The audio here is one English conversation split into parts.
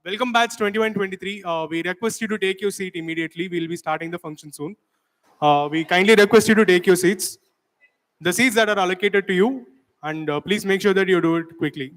Welcome batch 21-23. We request you to take your seat immediately. We'll be starting the function soon. We kindly request you to take your seats. The seats that are allocated to you, and please make sure that you do it quickly.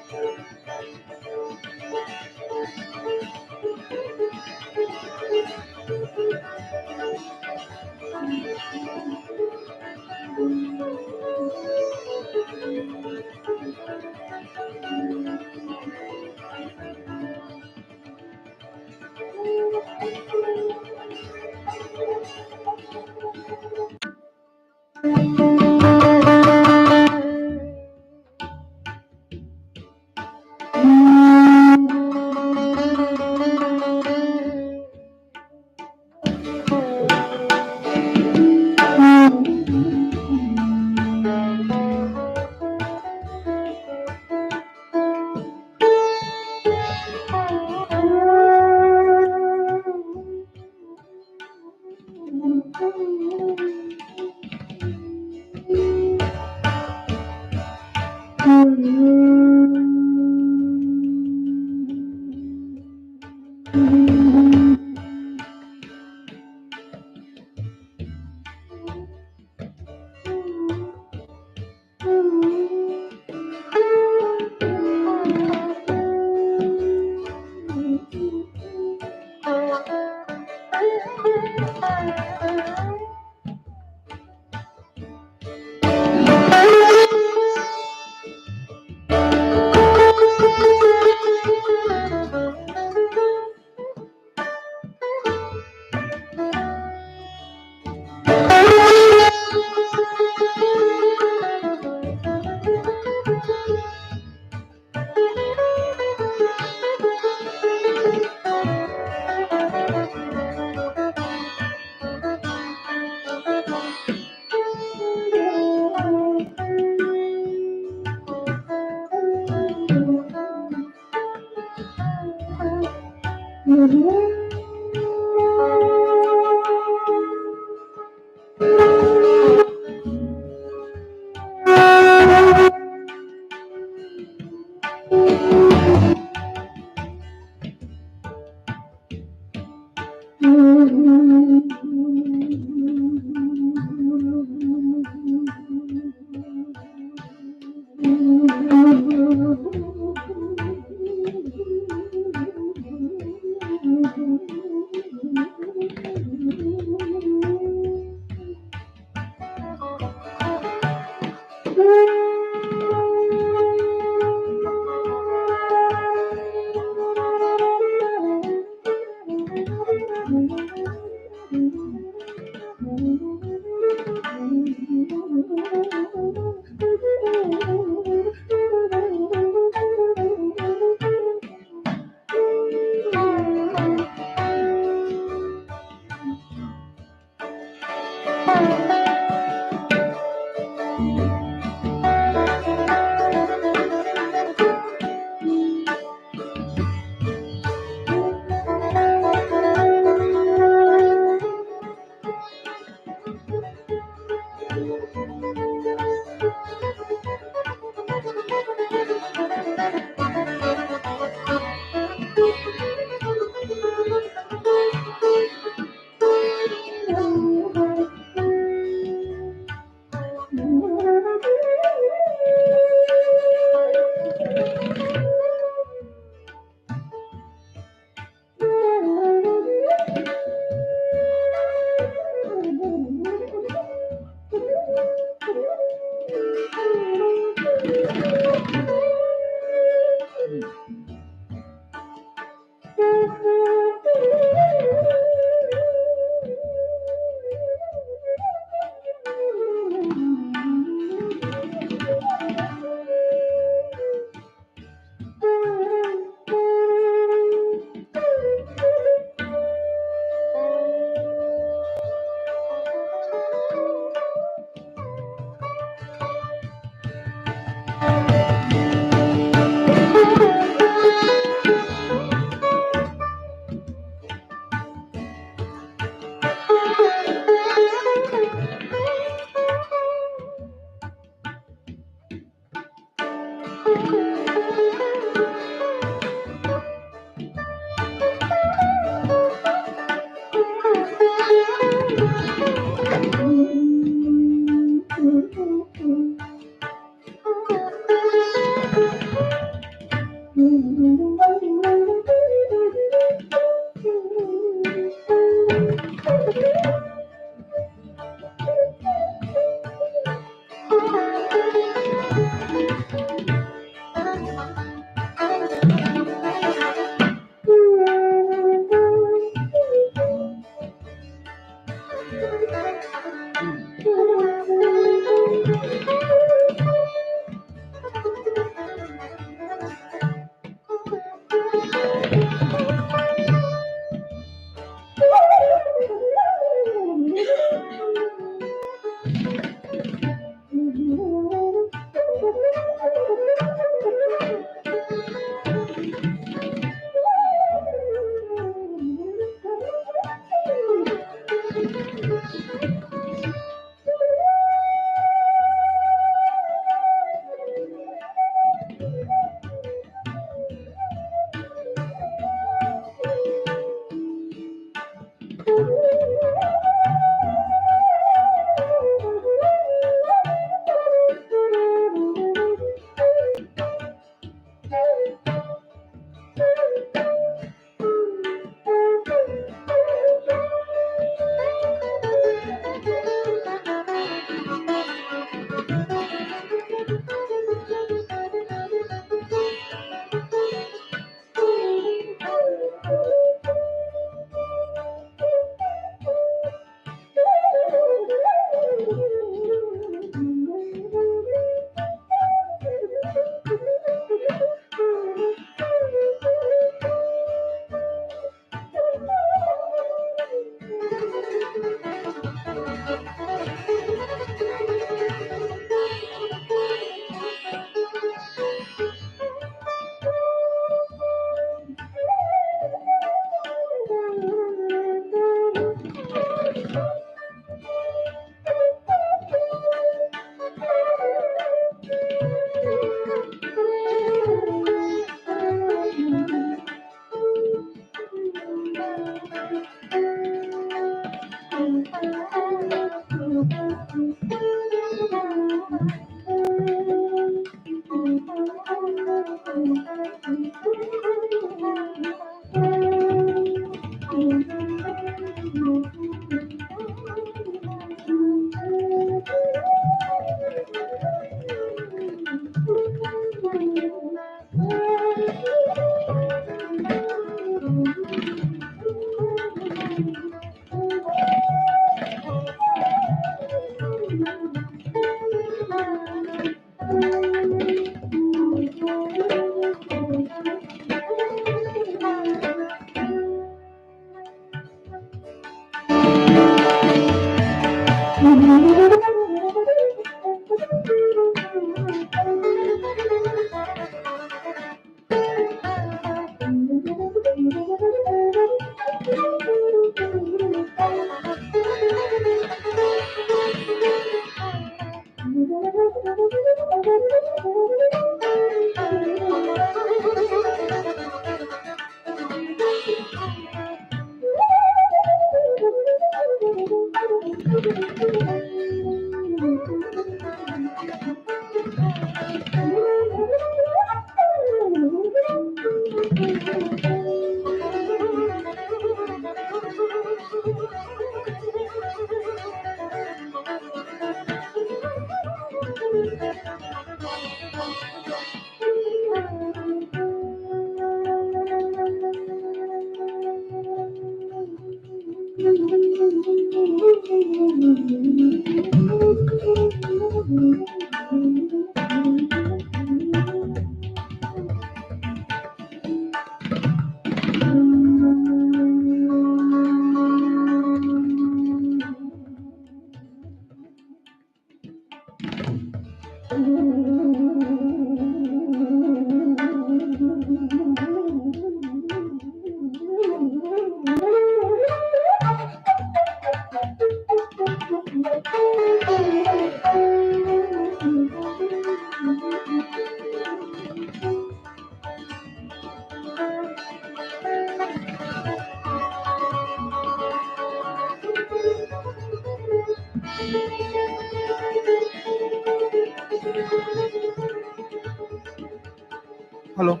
Hello.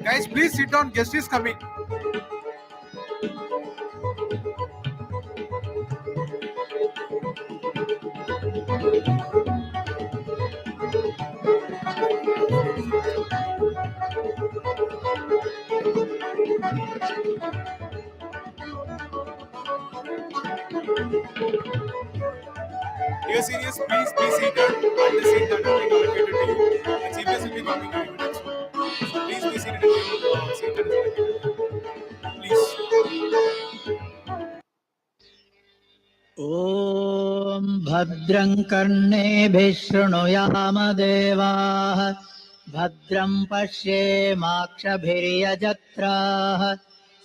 Guys, please sit down. Guest is coming. Dear seniors, please be seated at the seat that has been allocated to you. The chief guest will be coming any minutes soon. So please be seated at your seat that is allocated. भद्रं कर्णेभिः शृणुयाम देवाः भद्रं पश्येमाक्षभिर्यजत्राः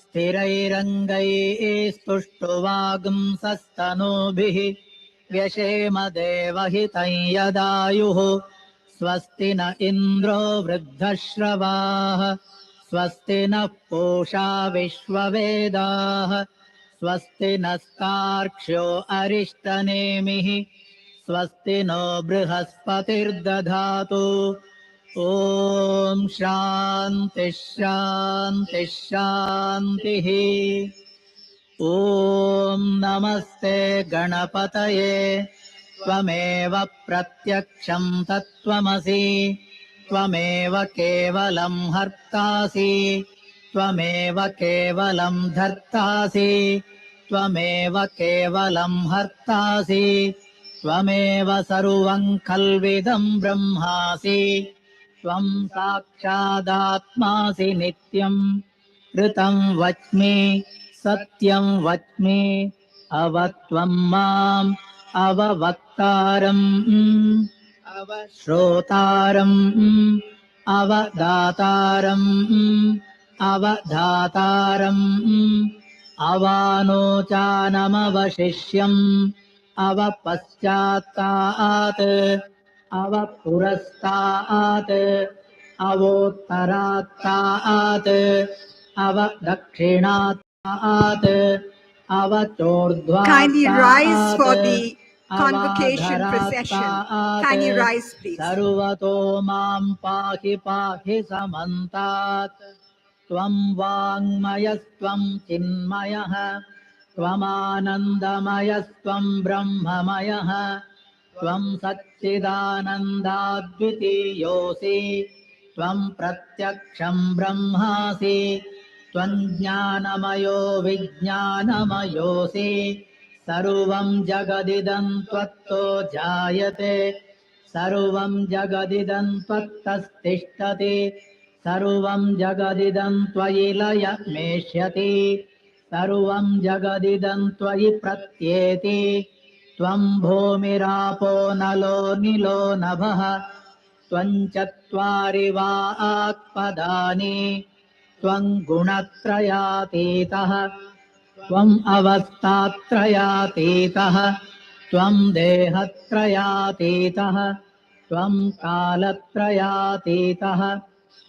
स्थिरैरङ्गैः स्तुष्टुवागुंसस्तनूभिः व्यशेम देवहितं यदायुः स्वस्ति न इन्द्रो वृद्धश्रवाः स्वस्ति नः पूषा विश्ववेदाः स्वस्ति नस्तार्क्ष्यो अरिष्टनेमिः स्वस्ति नो बृहस्पतिर्दधातु ॐ शान्तिः शान्तिः शान्तिः ॐ नमस्ते गणपतये त्वमेव प्रत्यक्षं तत्त्वमसि त्वमेव केवलं हर्तासि त्वमेव केवलं धर्तासि त्वमेव केवलं हर्तासि त्वमेव सर्वं खल्विदं ब्रह्मासि त्वं साक्षादात्मासि नित्यं ऋतं वच्मि सत्यं वच्मि अवत्वं माम् अववक्तारम् अवश्रोतारम् अवदातारम् अवधातारम् अवानोचानमवशिष्यम् अवपश्चात्तात् अवपुरस्तात् अवोत्तरात्तात् अवदक्षिणात्तात् Kindly rise for the convocation procession. Kindly rise, please. Sarvato mam pahi pahi samantat Tvam vangmayastvam chinmayah Tvam anandamayastvam brahmamayah Tvam satchidanandadvitiyosi Tvam pratyaksham brahmasi Tvam jnanamayo vijnanamayosi सर्वं जगदिदं त्वत्तो जायते सर्वं जगदिदं त्वत्तस्तिष्ठति सर्वं जगदिदं त्वयि लयमेष्यति सर्वं जगदिदं त्वयि प्रत्येति त्वं भूमिरापो नलो निलो नभः त्वं चत्वारि वाक्पदानि त्वं गुणत्रयातीतः त्वम् अवस्थात्रयातीतः त्वं देहत्रयातीतः त्वं कालत्रयातीतः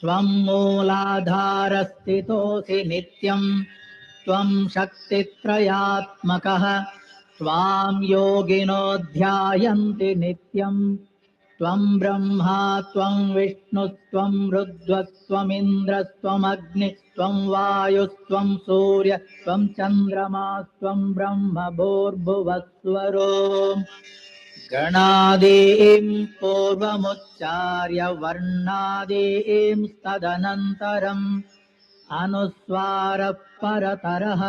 त्वं मूलाधारस्थितोऽसि नित्यं त्वं शक्तित्रयात्मकः त्वां योगिनो ध्यायन्ति नित्यं त्वं ब्रह्मा त्वं विष्णुस्त्वं रुद्रस्त्वमिन्द्रस्त्वमग्निस्त्वं वायुस्त्वं सूर्यस्त्वं चन्द्रमास्त्वं ब्रह्म भूर्भुवस्वरो गणादीं पूर्वमुच्चार्य वर्णादीं तदनन्तरम् अनुस्वारः परतरः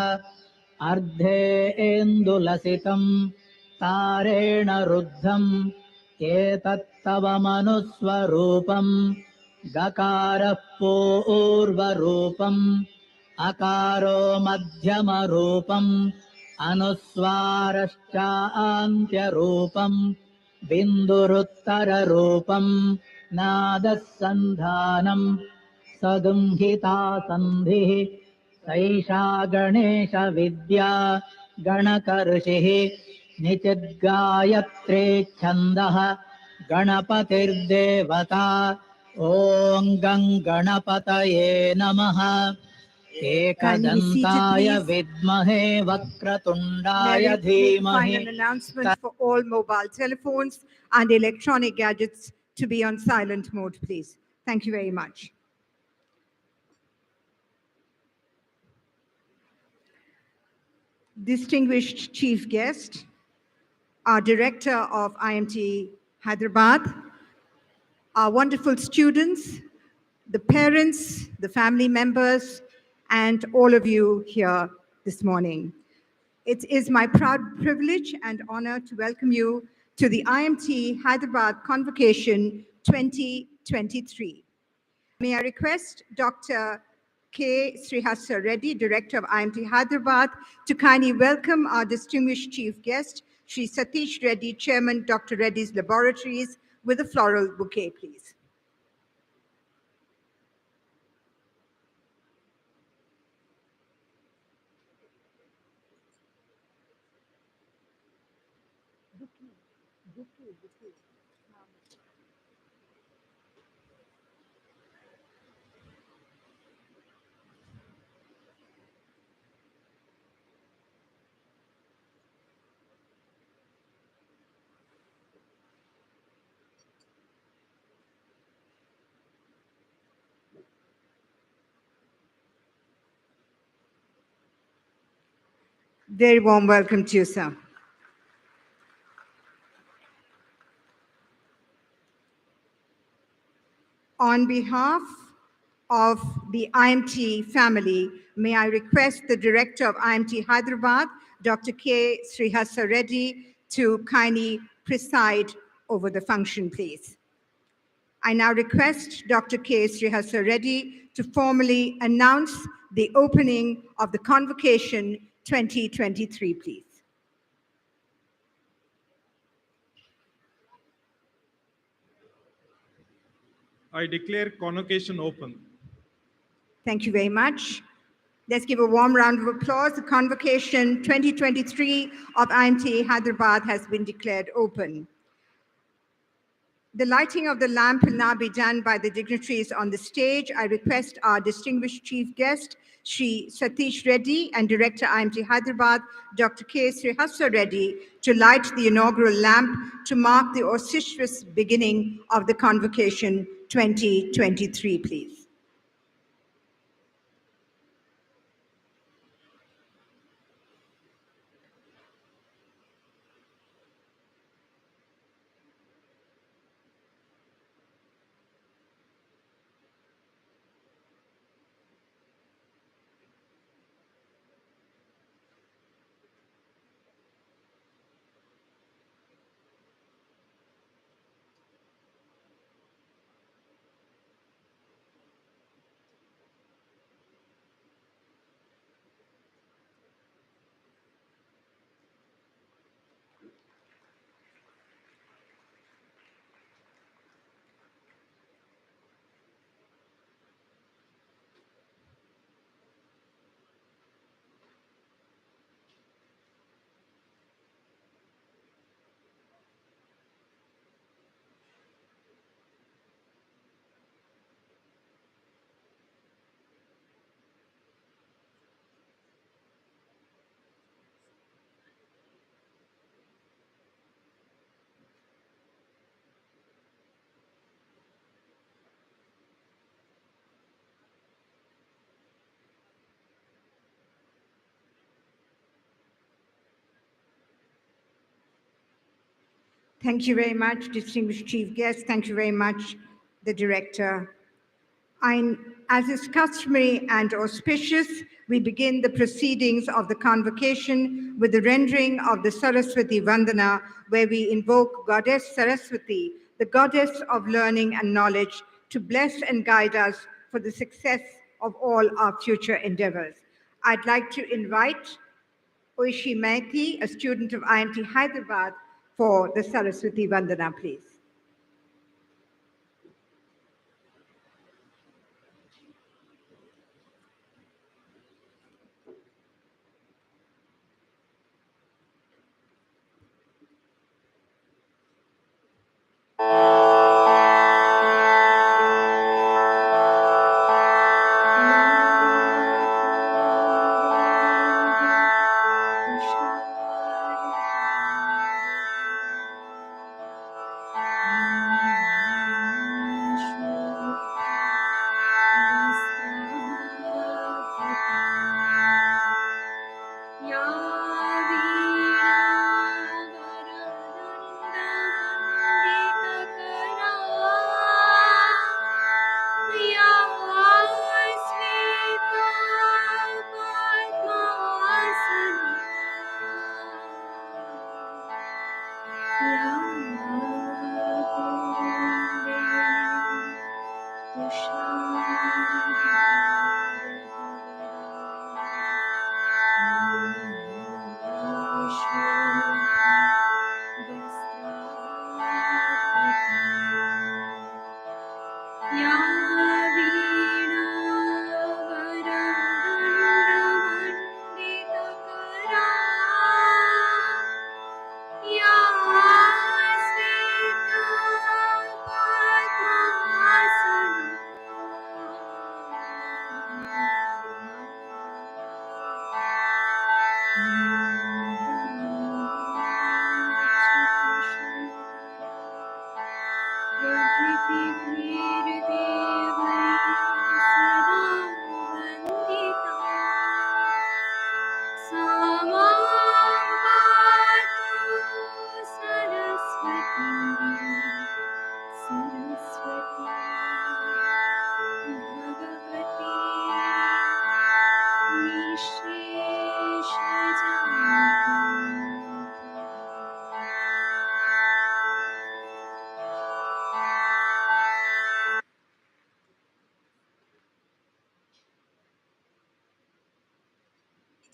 अर्धेन्दुलसितं तारेण रुद्धम् एतत्तव मनुस्वरूपम् गकारः पूर्वरूपम् अकारो मध्यमरूपम् अनुस्वारश्चान्त्यरूपम् बिन्दुरुत्तररूपम् नादः सन्धानम् सगुंहिता सन्धिः सैषा गणेशविद्या गणकर्षिः निचिद्गायत्रे छन्दः गणपतिर्देवता ॐ गं गणपतये नमः एकदन्ताय विद्महे वक्रतुण्डाय धीमहि. Final announcements for all mobile telephones and electronic gadgets to be on silent mode, please. Thank you very much. Distinguished chief guest, our director of IMT Hyderabad, our wonderful students, the parents, the family members, and all of you here this morning. It is my proud privilege and honor to welcome you to the IMT Hyderabad Convocation 2023. May I request Dr. K. Srihasa Reddy, Director of IMT Hyderabad, to kindly welcome our distinguished chief guest, Shri Satish Reddy, Chairman, Dr. Reddy's Laboratories, with a floral bouquet, please. Very warm welcome to you, sir. On behalf of the IMT family, may I request the Director of IMT Hyderabad, Dr. K. Srihasa Reddy, to kindly preside over the function, please. I now request Dr. K. Srihasa Reddy to formally announce the opening of the Convocation 2023, please. I declare convocation open. Thank you very much. Let's give a warm round of applause. The Convocation 2023 of IMT Hyderabad has been declared open. The lighting of the lamp will now be done by the dignitaries on the stage. I request our distinguished chief guest, Shri Satish Reddy, and Director IMT Hyderabad, Dr. K. Srihasa Reddy, to light the inaugural lamp to mark the auspicious beginning of the Convocation 2023, please. Thank you very much, distinguished chief guest. Thank you very much, the director. As is customary and auspicious, we begin the proceedings of the convocation with the rendering of the Saraswati Vandana, where we invoke Goddess Saraswati, the goddess of learning and knowledge, to bless and guide us for the success of all our future endeavors. I'd like to invite Oishi Maiti, a student of IMT Hyderabad, for the Saraswati Vandana, please.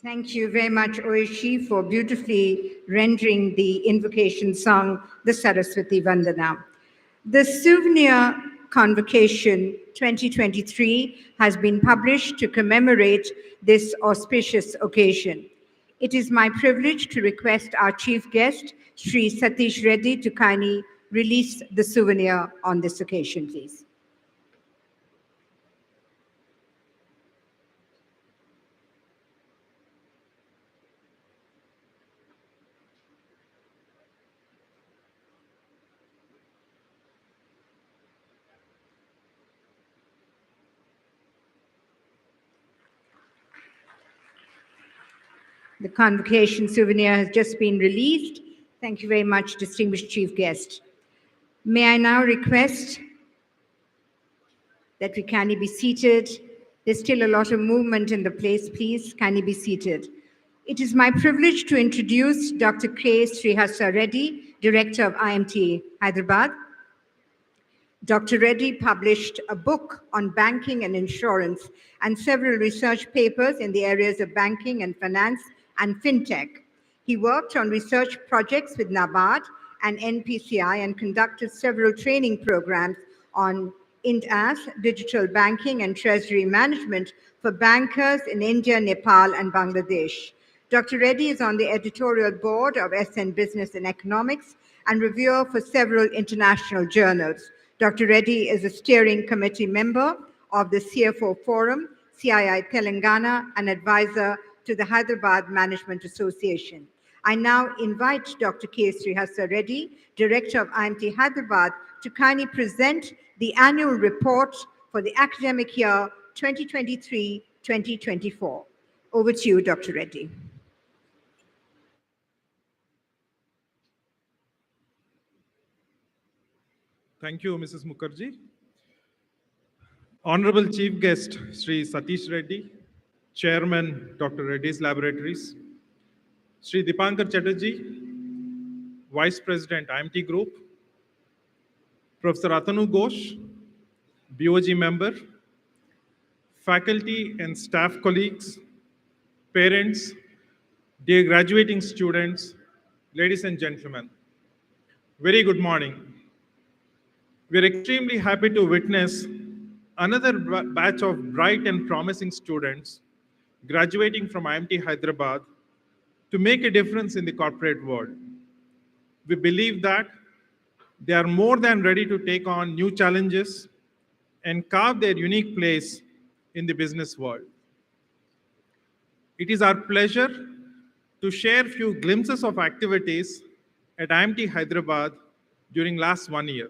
Thank you very much, Oishi, for beautifully rendering the invocation song, the Saraswati Vandana. The Souvenir Convocation 2023 has been published to commemorate this auspicious occasion. It is my privilege to request our chief guest, Sri Satish Reddy, to kindly release the souvenir on this occasion, please. The convocation souvenir has just been released. Thank you very much, distinguished chief guest. May I now request that we kindly be seated. There's still a lot of movement in the place. Please kindly be seated. It is my privilege to introduce Dr. K. Srihasa Reddy, Director of IMT Hyderabad. Dr. Reddy published a book on banking and insurance and several research papers in the areas of banking and finance and fintech. He worked on research projects with NABARD and NPCI and conducted several training programs on IND-AS, digital banking and treasury management for bankers in India, Nepal, and Bangladesh. Dr. Reddy is on the editorial board of SN Business and Economics and reviewer for several international journals. Dr. Reddy is a steering committee member of the CFO Forum, CII Telangana, and advisor to the Hyderabad Management Association. I now invite Dr. K. Srihasa Reddy, Director of IMT Hyderabad, to kindly present the annual report for the academic year 2023-2024. Over to you, Dr. Reddy. Thank you, Mrs. Mukherjee. Honorable Chief Guest, Sri Satish Reddy, Chairman, Dr. Reddy's Laboratories, Sri Dipankar Chatterjee, Vice President, IMT Group, Professor Atanu Ghosh, BOG member, faculty and staff colleagues, parents, dear graduating students, ladies and gentlemen, very good morning. We are extremely happy to witness another batch of bright and promising students graduating from IMT Hyderabad to make a difference in the corporate world. We believe that they are more than ready to take on new challenges and carve their unique place in the business world. It is our pleasure to share a few glimpses of activities at IMT Hyderabad during last 1 year.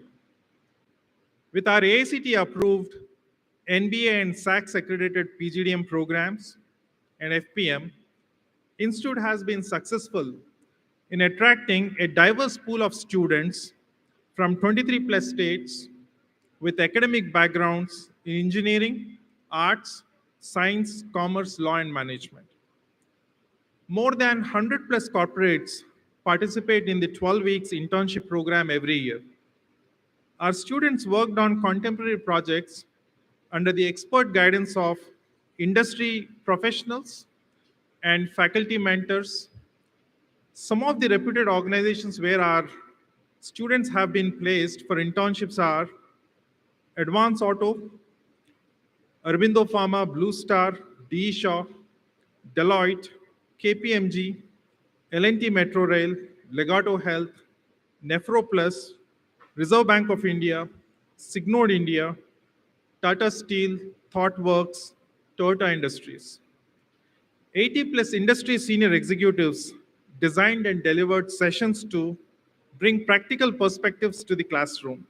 With our AICT approved NBA and SACS accredited PGDM programs and FPM, Institute has been successful in attracting a diverse pool of students from 23 plus states with academic backgrounds in engineering, arts, science, commerce, law, and management. More than 100 plus corporates participate in the 12 weeks internship program every year. Our students worked on contemporary projects under the expert guidance of industry professionals and faculty mentors. Some of the reputed organizations where our students have been placed for internships are Advance Auto, Aurobindo Pharma, Blue Star, DE Shaw, Deloitte, KPMG, L&T Metro Rail, Legato Health, Nephroplus, Reserve Bank of India, Signode India, Tata Steel, ThoughtWorks, Toyota Industries. 80 plus industry senior executives designed and delivered sessions to bring practical perspectives to the classroom.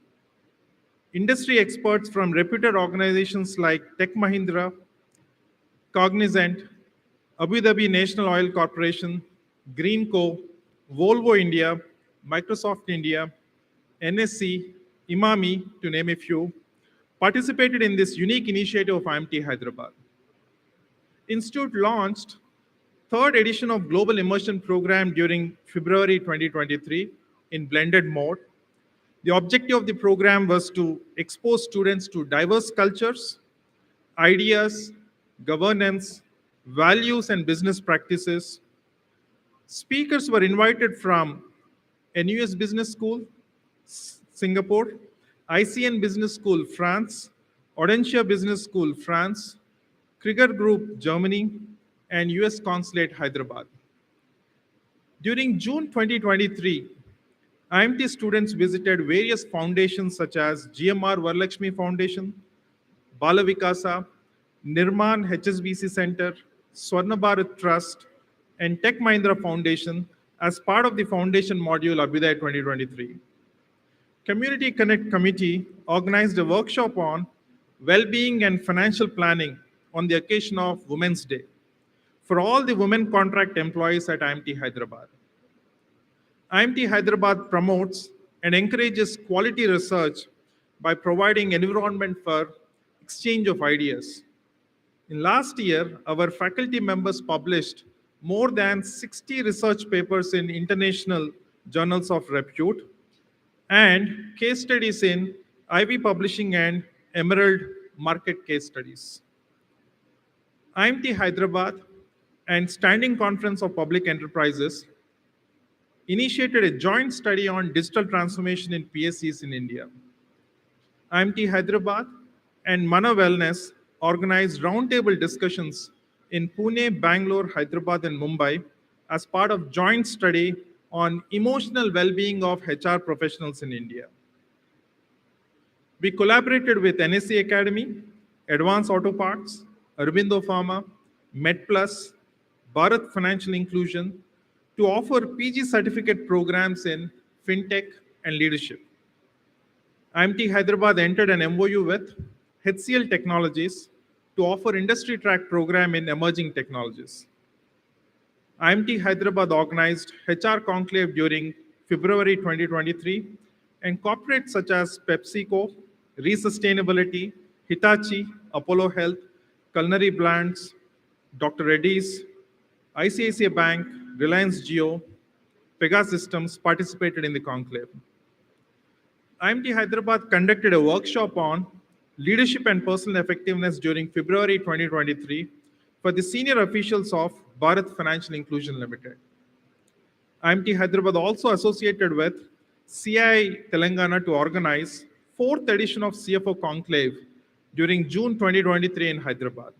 Industry experts from reputed organizations like Tech Mahindra, Cognizant, Abu Dhabi National Oil Corporation, Greenco, Volvo India, Microsoft India, NSC, Imami, to name a few, participated in this unique initiative of IMT Hyderabad. Institute launched third edition of Global Immersion Program during February 2023 in blended mode. The objective of the program was to expose students to diverse cultures, ideas, governance, values and business practices. Speakers were invited from NUS Business School, Singapore, ICN Business School, France, Audencia Business School, France, Krieger Group, Germany, and US Consulate, Hyderabad. During June 2023, IMT students visited various foundations such as GMR Varalakshmi Foundation, Bala Vikasa, Nirman HSBC Center, Swarna Bharat Trust, and Tech Mahindra Foundation as part of the foundation module Abhyuday 2023. Community Connect Committee organized a workshop on well-being and financial planning on the occasion of Women's Day for all the women contract employees at IMT Hyderabad. IMT Hyderabad promotes and encourages quality research by providing environment for exchange of ideas. In last year, our faculty members published more than 60 research papers in international journals of repute and case studies in Ivy Publishing and Emerald Market Case Studies. IMT Hyderabad and Standing Conference of Public Enterprises initiated a joint study on digital transformation in PSCs in India. IMT Hyderabad and Mana Wellness organized roundtable discussions in Pune, Bangalore, Hyderabad, and Mumbai as part of joint study on emotional well-being of HR professionals in India. We collaborated with NSC Academy, Advanced Auto Parts, Aurobindo Pharma, MedPlus, Bharat Financial Inclusion to offer PG certificate programs in FinTech and leadership. IMT Hyderabad entered an MOU with HCL Technologies to offer industry track program in emerging technologies. IMT Hyderabad organized HR Conclave during February 2023, and corporates such as PepsiCo, Resustainability, Hitachi, Apollo Health, Culinary Brands, Dr. Reddy's, ICICI Bank, Reliance Jio, Pegasystems participated in the conclave. IMT Hyderabad conducted a workshop on leadership and personal effectiveness during February 2023 for the senior officials of Bharat Financial Inclusion Limited. IMT Hyderabad also associated with CI Telangana to organize 4th edition of CFO Conclave during June 2023 in Hyderabad.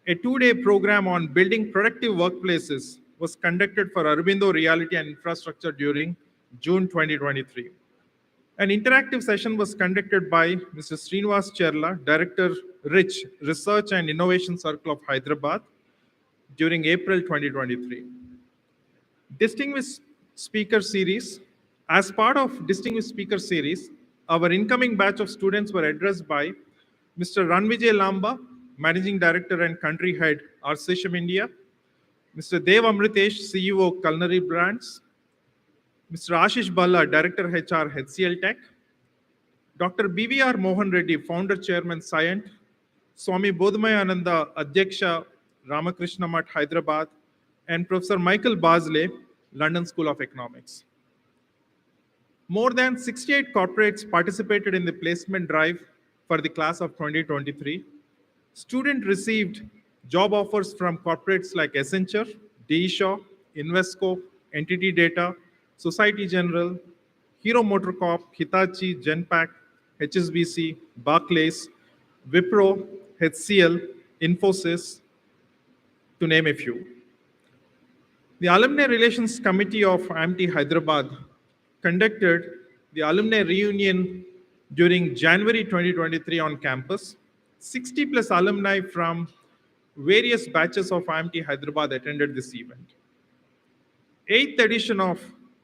A 2-day program on building productive workplaces was conducted for Aurobindo Realty and Infrastructure during June 2023. An interactive session was conducted by Mr. Srinivas Cherla, Director, Rich Research and Innovation Circle of Hyderabad during April 2023. Distinguished Speaker Series. As part of Distinguished Speaker Series, our incoming batch of students were addressed by Mr. Ranvijay Lamba, Managing Director and Country Head, RCSM India, Mr. Dev Amritesh, CEO, Culinary Brands, Mr. Ashish Balla, Director HR, HCL Tech, Dr. BVR Mohan Reddy, Founder Chairman, Scient, Swami Bodhmaya Ananda, Adhyaksha, Ramakrishna Math, Hyderabad, and Professor Michael Basley, London School of Economics. More than 68 corporates participated in the placement drive for the class of 2023. Students received job offers from corporates like Accenture, DE Shaw, Invesco, Entity Data, Society General, Hero MotoCorp, Hitachi, Genpact, HSBC, Barclays, Wipro, HCL, Infosys, to name a few. The Alumni Relations Committee of IMT Hyderabad conducted the alumni reunion during January 2023 on campus. 60 plus alumni from various batches of IMT Hyderabad attended this event. 8th edition of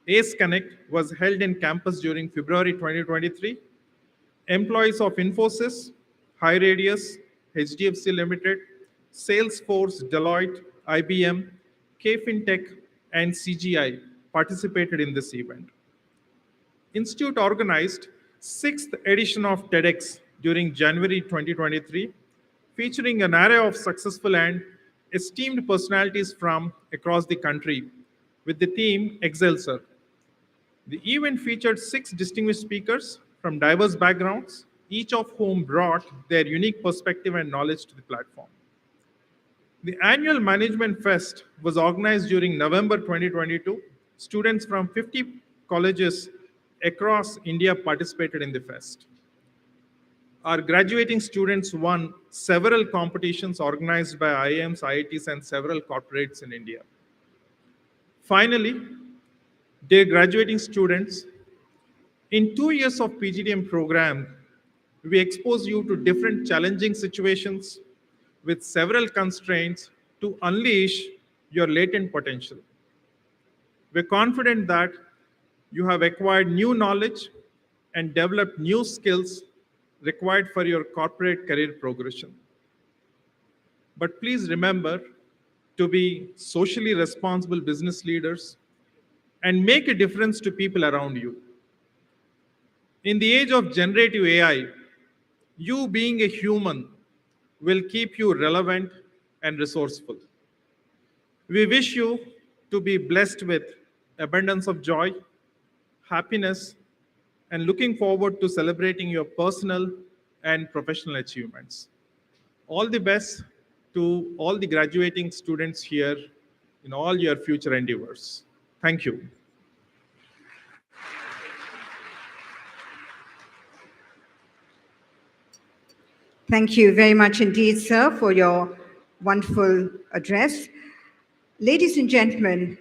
ACE Connect was held in campus during February 2023. Employees of Infosys, HighRadius, HDFC Limited, Salesforce, Deloitte, IBM, KFinTech, and CGI participated in this event. Institute organized 6th edition of TEDx during January 2023, featuring an array of successful and esteemed personalities from across the country with the theme Excelsior. The event featured 6 distinguished speakers from diverse backgrounds, each of whom brought their unique perspective and knowledge to the platform. The annual Management Fest was organized during November 2022. Students from 50 colleges across India participated in the fest. Our graduating students won several competitions organized by IIMs, IITs, and several corporates in India. Finally, dear graduating students, in 2 years of PGDM program, we expose you to different challenging situations with several constraints to unleash your latent potential. We're confident that you have acquired new knowledge and developed new skills required for your corporate career progression. But please remember to be socially responsible business leaders and make a difference to people around you. In the age of generative AI, you being a human will keep you relevant and resourceful. We wish you to be blessed with abundance of joy, happiness, and looking forward to celebrating your personal and professional achievements. All the best to all the graduating students here in all your future endeavors. Thank you. Thank you very much indeed, sir, for your wonderful address. Ladies and gentlemen,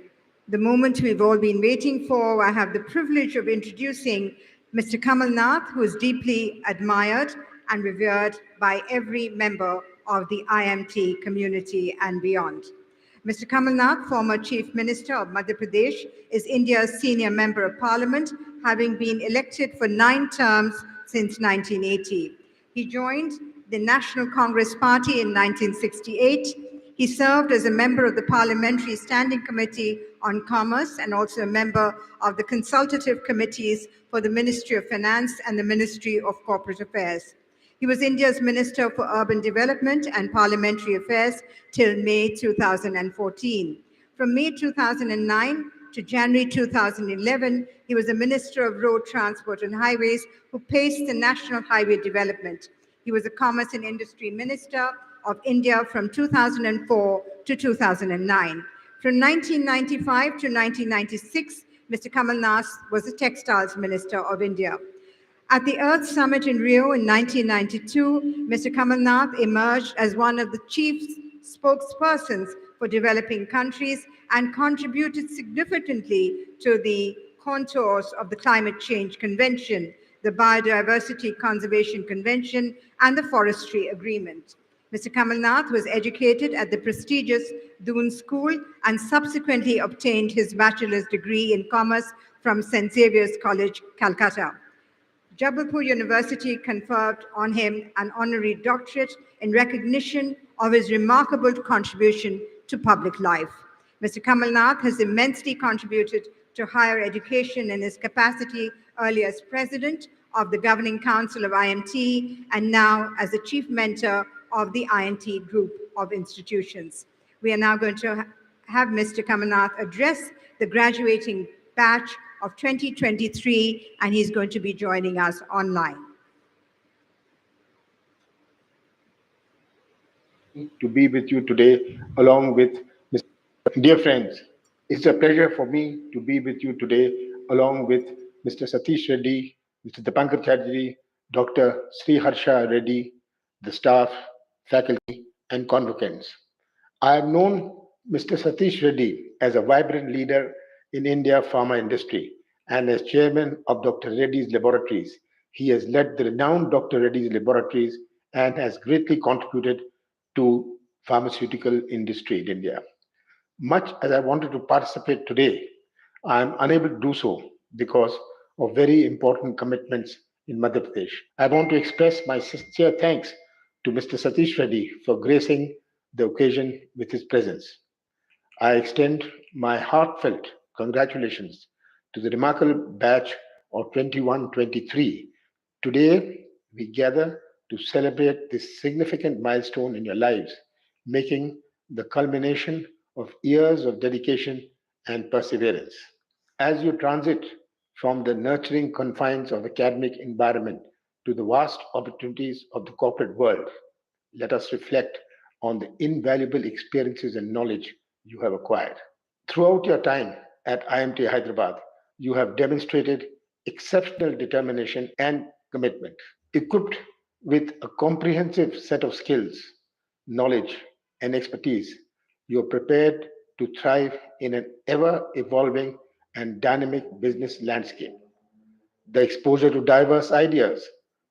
the moment we've all been waiting for, I have the privilege of introducing Mr. Kamal Nath, who is deeply admired and revered by every member of the IMT community and beyond. Mr. Kamal Nath, former Chief Minister of Madhya Pradesh, is India's senior member of parliament, having been elected for 9 terms since 1980. He joined the National Congress Party in 1968. He served as a member of the Parliamentary Standing Committee on Commerce and also a member of the consultative committees for the Ministry of Finance and the Ministry of Corporate Affairs. He was India's Minister for Urban Development and Parliamentary Affairs till May 2014. From May 2009 to January 2011, he was the Minister of Road Transport and Highways who paced the national highway development. He was the Commerce and Industry Minister of India from 2004 to 2009. From 1995 to 1996, Mr. Kamal Nath was the Textiles Minister of India. At the Earth Summit in Rio in 1992, Mr. Kamal Nath emerged as one of the chief spokespersons for developing countries and contributed significantly to the contours of the Climate Change Convention, the Biodiversity Conservation Convention, and the Forestry Agreement. Mr. Kamal Nath was educated at the prestigious Doon School and subsequently obtained his bachelor's degree in commerce from St. Xavier's College, Calcutta. Jabalpur University conferred on him an honorary doctorate in recognition of his remarkable contribution to public life. Mr. Kamal Nath has immensely contributed to higher education in his capacity earlier as president of the Governing Council of IMT and now as the chief mentor of the IMT group of institutions. We are now going to have Mr. Kamal Nath address the graduating batch of 2023, and he's going to be joining us online. To be with you today, along with Mr. Dear friends, it's a pleasure for me to be with you today, along with Mr. Satish Reddy, Mr. Dipankar Chatterjee, Dr. Sri Harsha Reddy, the staff, faculty, and convocants. I have known Mr. Satish Reddy as a vibrant leader in India pharma industry, and as chairman of Dr. Reddy's Laboratories. He has led the renowned Dr. Reddy's Laboratories and has greatly contributed to pharmaceutical industry in India. Much as I wanted to participate today, I am unable to do so because of very important commitments in Madhya Pradesh. I want to express my sincere thanks to Mr. Satish Reddy for gracing the occasion with his presence. I extend my heartfelt congratulations to the remarkable batch of 21-23. Today, we gather to celebrate this significant milestone in your lives, making the culmination of years of dedication and perseverance. As you transit from the nurturing confines of academic environment to the vast opportunities of the corporate world, let us reflect on the invaluable experiences and knowledge you have acquired. Throughout your time at IMT Hyderabad, you have demonstrated exceptional determination and commitment. Equipped with a comprehensive set of skills, knowledge, and expertise, you are prepared to thrive in an ever evolving and dynamic business landscape. The exposure to diverse ideas,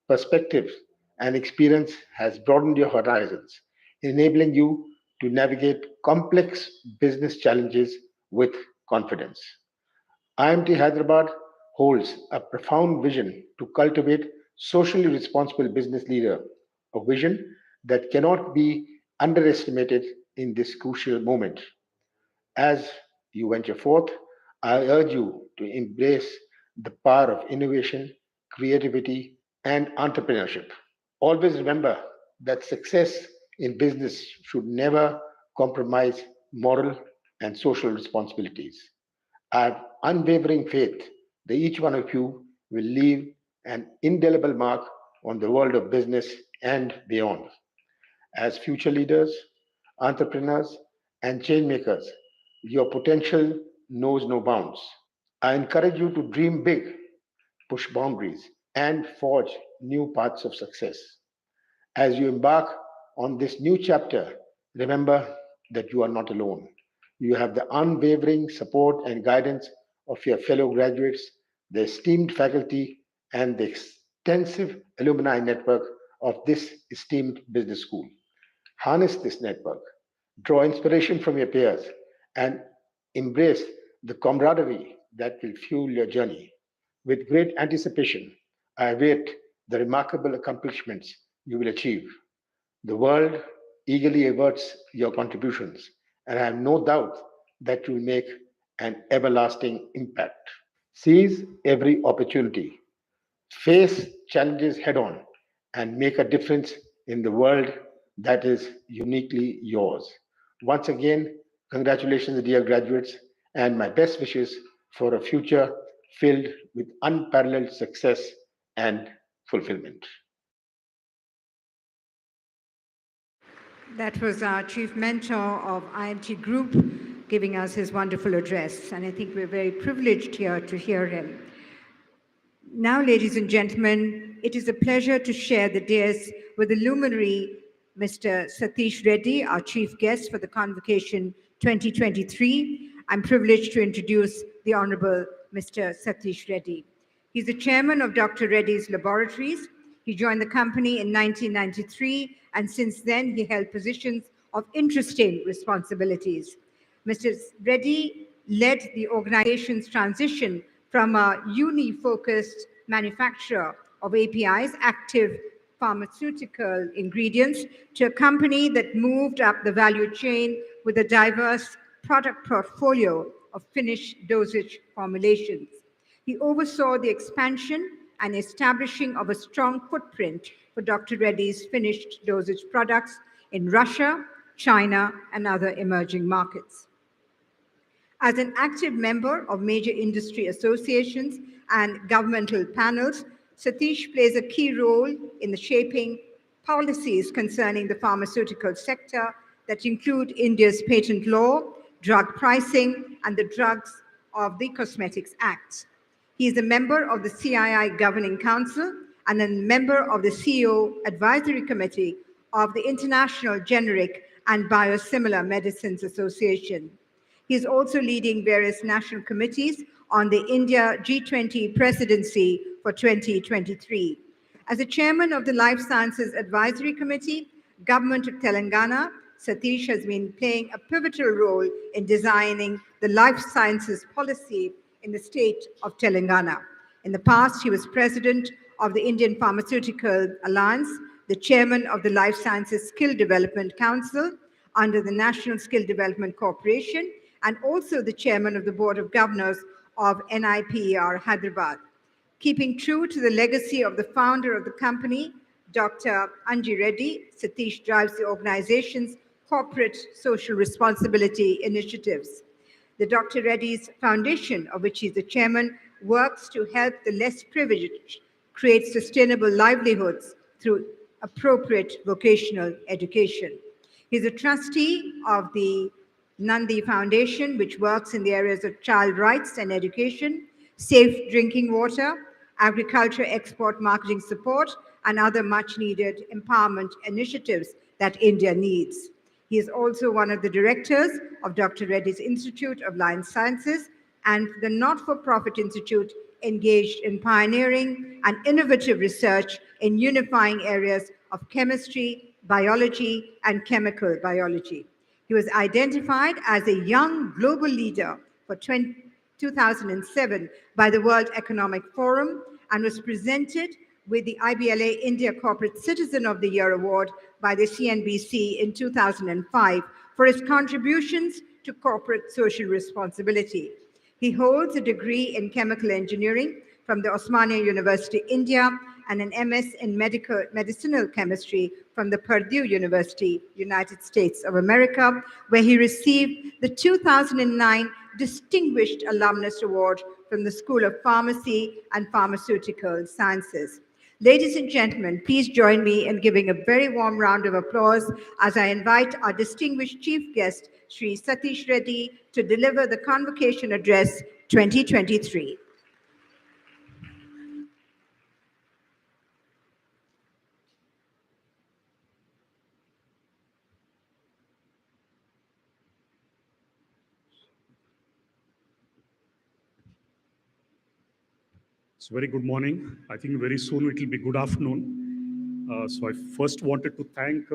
perspectives, and experience has broadened your horizons, enabling you to navigate complex business challenges with confidence. IMT Hyderabad holds a profound vision to cultivate socially responsible business leader, a vision that cannot be underestimated in this crucial moment. As you venture forth, I urge you to embrace the power of innovation, creativity, and entrepreneurship. Always remember that success in business should never compromise moral and social responsibilities. I have unwavering faith that each one of you will leave an indelible mark on the world of business and beyond. As future leaders, entrepreneurs, and change makers, your potential knows no bounds. I encourage you to dream big, push boundaries, and forge new paths of success. As you embark on this new chapter, remember that you are not alone. You have the unwavering support and guidance of your fellow graduates, the esteemed faculty, and the extensive alumni network of this esteemed business school. Harness this network, draw inspiration from your peers, and embrace the camaraderie that will fuel your journey. With great anticipation, I await the remarkable accomplishments you will achieve. The world eagerly awaits your contributions, and I have no doubt that you will make an everlasting impact. Seize every opportunity, face challenges head on, and make a difference in the world that is uniquely yours. Once again, congratulations, dear graduates, and my best wishes for a future filled with unparalleled success and fulfillment. That was our chief mentor of IMT Group giving us his wonderful address, and I think we're very privileged here to hear him. Now, ladies and gentlemen, it is a pleasure to share the dais with the luminary Mr. Satish Reddy, our chief guest for the Convocation 2023. I'm privileged to introduce the Honorable Mr. Satish Reddy. He's the chairman of Dr. Reddy's Laboratories. He joined the company in 1993, and since then he held positions of interesting responsibilities. Mr. Reddy led the organization's transition from a uni-focused manufacturer of APIs, active pharmaceutical ingredients, to a company that moved up the value chain with a diverse product portfolio of finished dosage formulations. He oversaw the expansion and establishing of a strong footprint for Dr. Reddy's finished dosage products in Russia, China, and other emerging markets. As an active member of major industry associations and governmental panels, Satish plays a key role in the shaping policies concerning the pharmaceutical sector that include India's patent law, drug pricing, and the Drugs of the Cosmetics Act. He is a member of the CII Governing Council and a member of the CEO Advisory Committee of the International Generic and Biosimilar Medicines Association. He is also leading various national committees on the India G20 presidency for 2023. As the chairman of the Life Sciences Advisory Committee, Government of Telangana, Satish has been playing a pivotal role in designing the life sciences policy in the state of Telangana. In the past, he was president of the Indian Pharmaceutical Alliance, the chairman of the Life Sciences Skill Development Council under the National Skill Development Corporation, and also the chairman of the Board of Governors of NIPER Hyderabad. Keeping true to the legacy of the founder of the company, Dr. Anji Reddy, Satish drives the organization's corporate social responsibility initiatives. The Dr. Reddy's Foundation, of which he's the chairman, works to help the less privileged create sustainable livelihoods through appropriate vocational education. He's a trustee of the Nandi Foundation, which works in the areas of child rights and education, safe drinking water, agriculture export marketing support, and other much needed empowerment initiatives that India needs. He is also one of the directors of Dr. Reddy's Institute of Life Sciences and the not-for-profit institute engaged in pioneering and innovative research in unifying areas of chemistry, biology, and chemical biology. He was identified as a young global leader for 2007 by the World Economic Forum and was presented with the IBLA India Corporate Citizen of the Year Award by the CNBC in 2005 for his contributions to corporate social responsibility. He holds a degree in chemical engineering from the Osmania University, India, and an MS in medicinal chemistry from the Purdue University, United States of America, where he received the 2009 Distinguished Alumnus Award from the School of Pharmacy and Pharmaceutical Sciences. Ladies and gentlemen, please join me in giving a very warm round of applause as I invite our distinguished chief guest, Sri Satish Reddy, to deliver the Convocation Address 2023. It's very good morning. I think very soon it will be good afternoon. So I first wanted to thank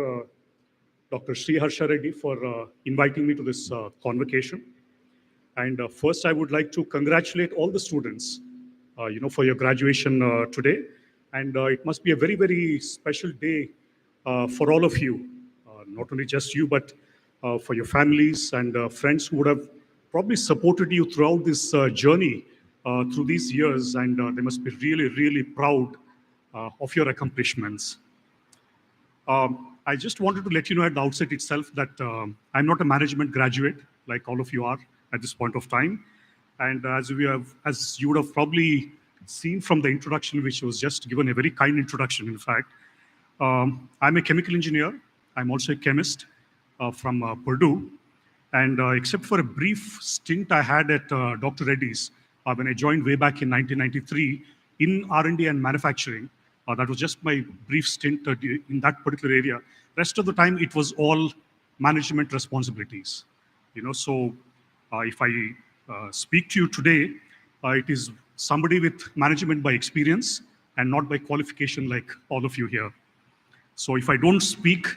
Dr. Sri Harsha Reddy for inviting me to this convocation. And first, I would like to congratulate all the students, for your graduation today. And it must be a very, very special day for all of you, not only just you, but for your families and friends who would have probably supported you throughout this journey through these years. And they must be really, really proud of your accomplishments. I just wanted to let you know at the outset itself that I'm not a management graduate like all of you are at this point of time. And as you would have probably seen from the introduction, which was just given a very kind introduction, in fact, I'm a chemical engineer. I'm also a chemist from Purdue. And except for a brief stint I had at Dr. Reddy's when I joined way back in 1993 in R&D and manufacturing, that was just my brief stint in that particular area. Rest of the time, it was all management responsibilities. So if I speak to you today, it is somebody with management by experience and not by qualification like all of you here. So if I don't speak,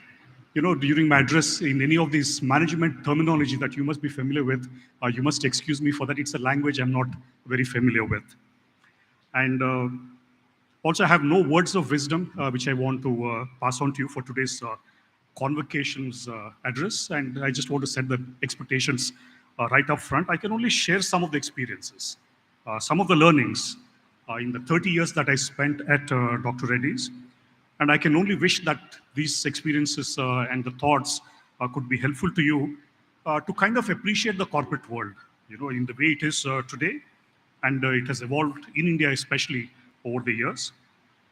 during my address in any of these management terminology that you must be familiar with, you must excuse me for that. It's a language I'm not very familiar with. And also, I have no words of wisdom which I want to pass on to you for today's convocation's address. And I just want to set the expectations right up front. I can only share some of the experiences, some of the learnings in the 30 years that I spent at Dr. Reddy's. And I can only wish that these experiences and the thoughts could be helpful to you to kind of appreciate the corporate world, in the way it is today. And it has evolved in India, especially over the years.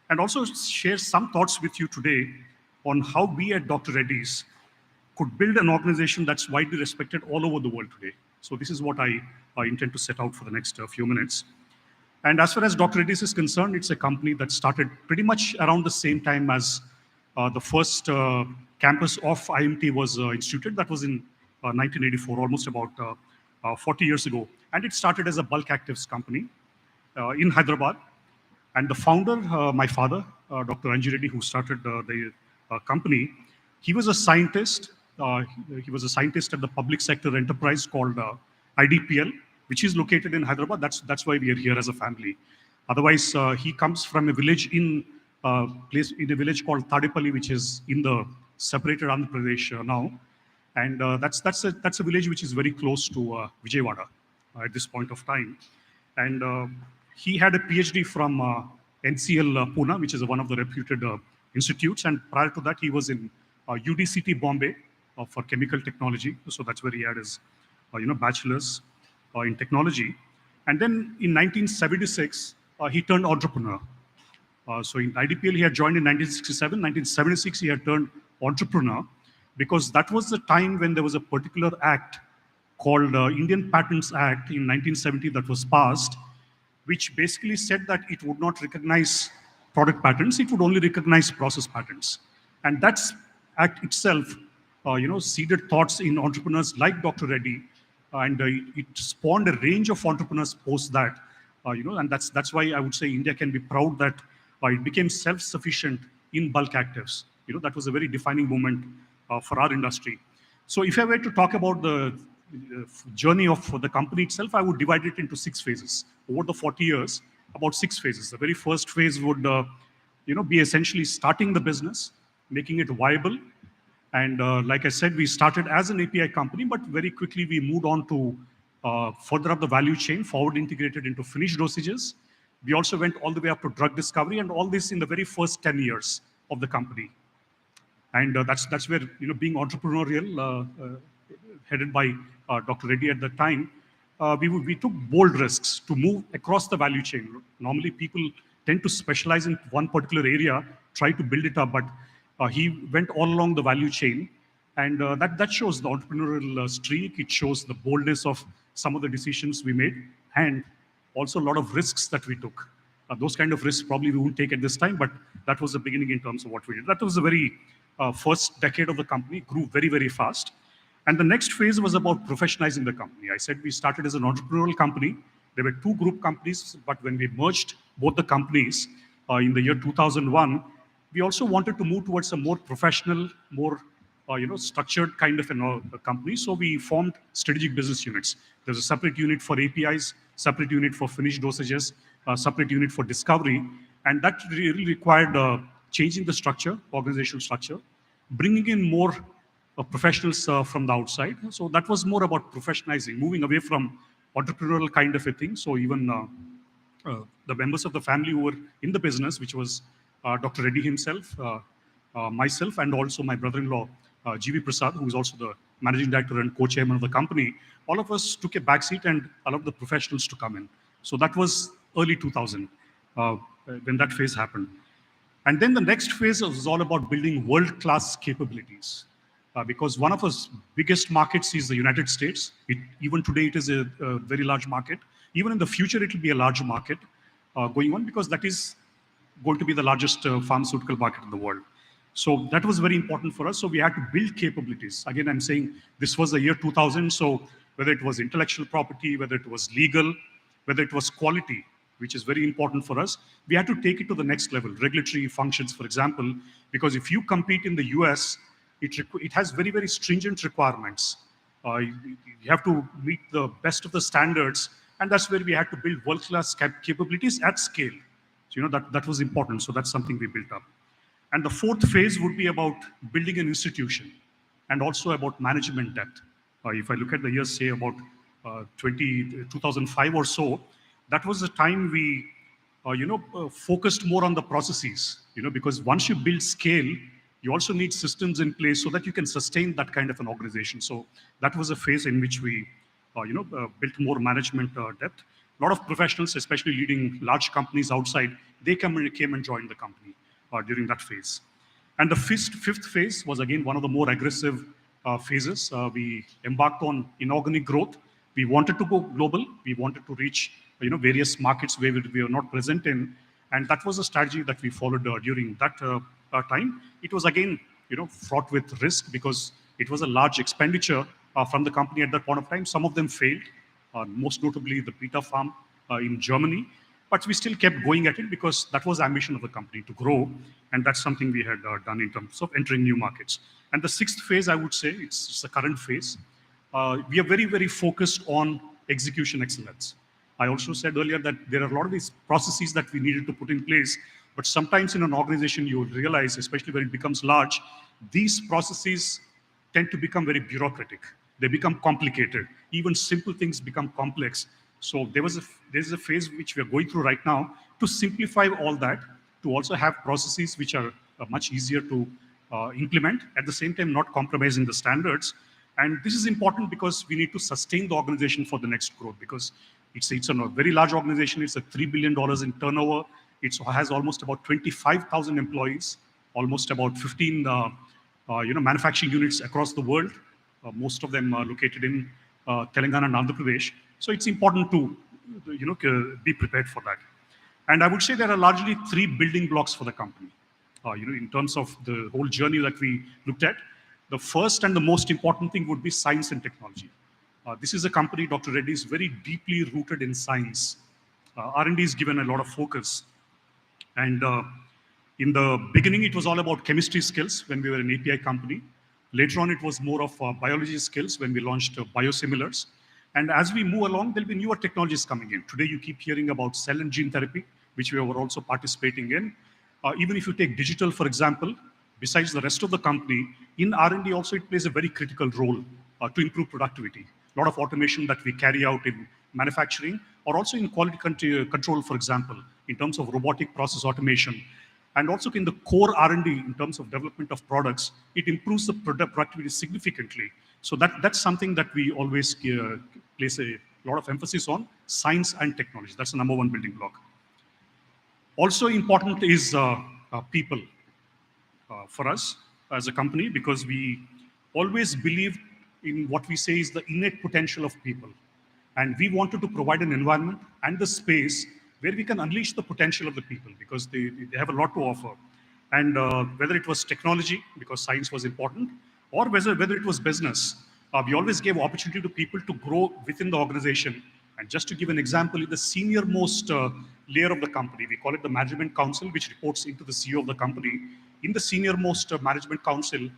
And also share some thoughts with you today on how we at Dr. Reddy's could build an organization that's widely respected all over the world today. So this is what I intend to set out for the next few minutes. And as far as Dr. Reddy's is concerned, it's a company that started pretty much around the same time as the first campus of IMT was instituted. That was in 1984, almost about 40 years ago. And it started as a bulk actives company in Hyderabad. And the founder, my father, Dr. Anji Reddy, who started the company, he was a scientist. He was a scientist at the public sector enterprise called IDPL, which is located in Hyderabad. That's why we are here as a family. Otherwise, he comes from a village in a village called Tadepalli, which is in the separated Andhra Pradesh now. And that's a village which is very close to Vijayawada at this point of time. And he had a PhD from NCL Pune, which is one of the reputed institutes. And prior to that, he was in UDCT Bombay for chemical technology. So that's where he had his bachelor's in technology. And then in 1976, he turned entrepreneur. So in IDPL, he had joined in 1967. 1976, he had turned entrepreneur because that was the time when there was a particular act called Indian Patents Act in 1970 that was passed, which basically said that it would not recognize product patents, it would only recognize process patents. And that act itself, seeded thoughts in entrepreneurs like Dr. Reddy, and it spawned a range of entrepreneurs post that, and that's why I would say India can be proud that it became self-sufficient in bulk actives. That was a very defining moment for our industry. So if I were to talk about the journey of the company itself, I would divide it into 6 phases. Over the 40 years, about 6 phases. The very first phase would, be essentially starting the business, making it viable. And like I said, we started as an API company, but very quickly we moved on to further up the value chain, forward integrated into finished dosages. We also went all the way up to drug discovery, and all this in the very first 10 years of the company. And that's where, being entrepreneurial, headed by Dr. Reddy at the time, we took bold risks to move across the value chain. Normally, people tend to specialize in one particular area, try to build it up, but he went all along the value chain, and that shows the entrepreneurial streak. It shows the boldness of some of the decisions we made, and also a lot of risks that we took. Those kind of risks probably we won't take at this time, but that was the beginning in terms of what we did. That was the very first decade of the company, grew very, very fast. And the next phase was about professionalizing the company. I said we started as an entrepreneurial company. There were 2 group companies, but when we merged both the companies in the year 2001, we also wanted to move towards a more professional, more structured kind of a company. So we formed strategic business units. There's a separate unit for APIs, separate unit for finished dosages, separate unit for discovery. And that really required changing the structure, organizational structure, bringing in more professionals from the outside. So that was more about professionalizing, moving away from entrepreneurial kind of a thing. So even the members of the family who were in the business, which was Dr. Reddy himself, myself, and also my brother-in-law, G.V. Prasad, who is also the managing director and co-chairman of the company, all of us took a backseat and allowed the professionals to come in. So that was early 2000 when that phase happened. And then the next phase was all about building world-class capabilities. Because one of our biggest markets is the United States. Even today, it is a very large market. Even in the future, it will be a large market going on, because that is going to be the largest pharmaceutical market in the world. So that was very important for us. So we had to build capabilities. Again, I'm saying this was the year 2000. So whether it was intellectual property, whether it was legal, whether it was quality, which is very important for us, we had to take it to the next level. Regulatory functions, for example, because if you compete in the US, it has very, very stringent requirements. You have to meet the best of the standards, and that's where we had to build world-class capabilities at scale. So, that was important. So that's something we built up. And the fourth phase would be about building an institution and also about management depth. If I look at the years, say about 2005 or so, that was the time we, focused more on the processes, because once you build scale, you also need systems in place so that you can sustain that kind of an organization. So that was a phase in which we, built more management depth. A lot of professionals, especially leading large companies outside, they came and joined the company during that phase. And the fifth phase was again one of the more aggressive phases. We embarked on inorganic growth. We wanted to go global. We wanted to reach various markets where we were not present in. And that was a strategy that we followed during that time. It was again, fraught with risk because it was a large expenditure from the company at that point of time. Some of them failed, most notably the Beta Farm in Germany. But we still kept going at it because that was the ambition of the company to grow. And that's something we had done in terms of entering new markets. And the sixth phase, I would say, it's the current phase. We are very, very focused on execution excellence. I also said earlier that there are a lot of these processes that we needed to put in place. But sometimes in an organization, you will realize, especially when it becomes large, these processes tend to become very bureaucratic. They become complicated. Even simple things become complex. So there's a phase which we are going through right now to simplify all that, to also have processes which are much easier to implement, at the same time not compromising the standards. And this is important because we need to sustain the organization for the next growth, because it's a very large organization. It's a $3 billion in turnover. It has almost about 25,000 employees, almost about 15 manufacturing units across the world. Most of them are located in Telangana and Andhra Pradesh. So it's important to, be prepared for that. And I would say there are largely three building blocks for the company. In terms of the whole journey that we looked at, the first and the most important thing would be science and technology. This is a company, Dr. Reddy, is very deeply rooted in science. R&D is given a lot of focus. And in the beginning, it was all about chemistry skills when we were an API company. Later on, it was more of biology skills when we launched biosimilars. And as we move along, there'll be newer technologies coming in. Today, you keep hearing about cell and gene therapy, which we were also participating in. Even if you take digital, for example, besides the rest of the company, in R&D also it plays a very critical role to improve productivity. A lot of automation that we carry out in manufacturing or also in quality control, for example, in terms of robotic process automation. And also in the core R&D in terms of development of products, it improves the productivity significantly. So that's something that we always place a lot of emphasis on, science and technology. That's the number one building block. Also important is people for us as a company, because we always believe in what we say is the innate potential of people. And we wanted to provide an environment and the space where we can unleash the potential of the people, because they have a lot to offer. And whether it was technology, because science was important, or whether it was business, we always gave opportunity to people to grow within the organization. And just to give an example, in the senior most layer of the company, we call it the management council, which reports into the CEO of the company. In the senior most management council,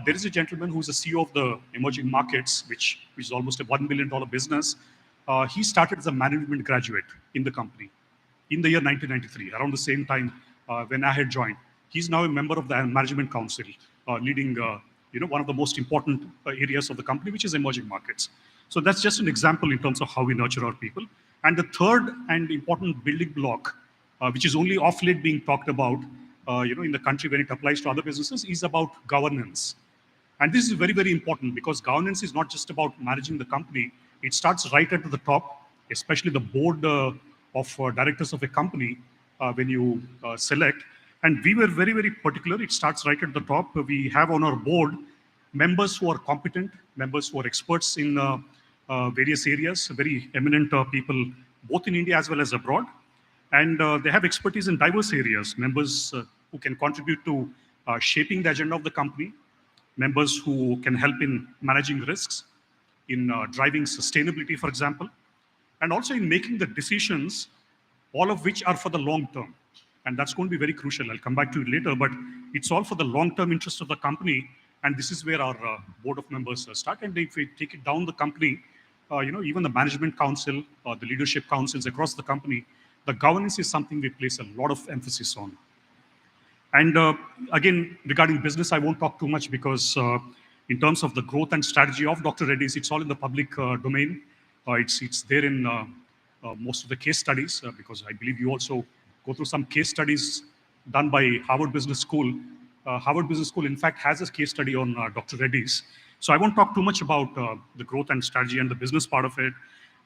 there is a gentleman who's the CEO of the emerging markets, which is almost a $1 million business. He started as a management graduate in the company in the year 1993, around the same time when I had joined. He's now a member of the management council, leading one of the most important areas of the company, which is emerging markets. So that's just an example in terms of how we nurture our people. And the third and important building block, which is only off late being talked about, in the country when it applies to other businesses, is about governance. And this is very, very important, because governance is not just about managing the company. It starts right at the top, especially the board of directors of a company when you select. And we were very, very particular. It starts right at the top. We have on our board members who are competent, members who are experts in various areas, very eminent people, both in India as well as abroad. And they have expertise in diverse areas, members who can contribute to shaping the agenda of the company, members who can help in managing risks, in driving sustainability, for example, and also in making the decisions, all of which are for the long term. And that's going to be very crucial. I'll come back to it later, but it's all for the long-term interest of the company. And this is where our board of members start. And if we take it down the company, even the management council or the leadership councils across the company, the governance is something we place a lot of emphasis on. And again, regarding business, I won't talk too much, because in terms of the growth and strategy of Dr. Reddy's, it's all in the public domain. It's there in most of the case studies, because I believe you also go through some case studies done by Harvard Business School. Harvard Business School, in fact, has a case study on Dr. Reddy's. So I won't talk too much about the growth and strategy and the business part of it.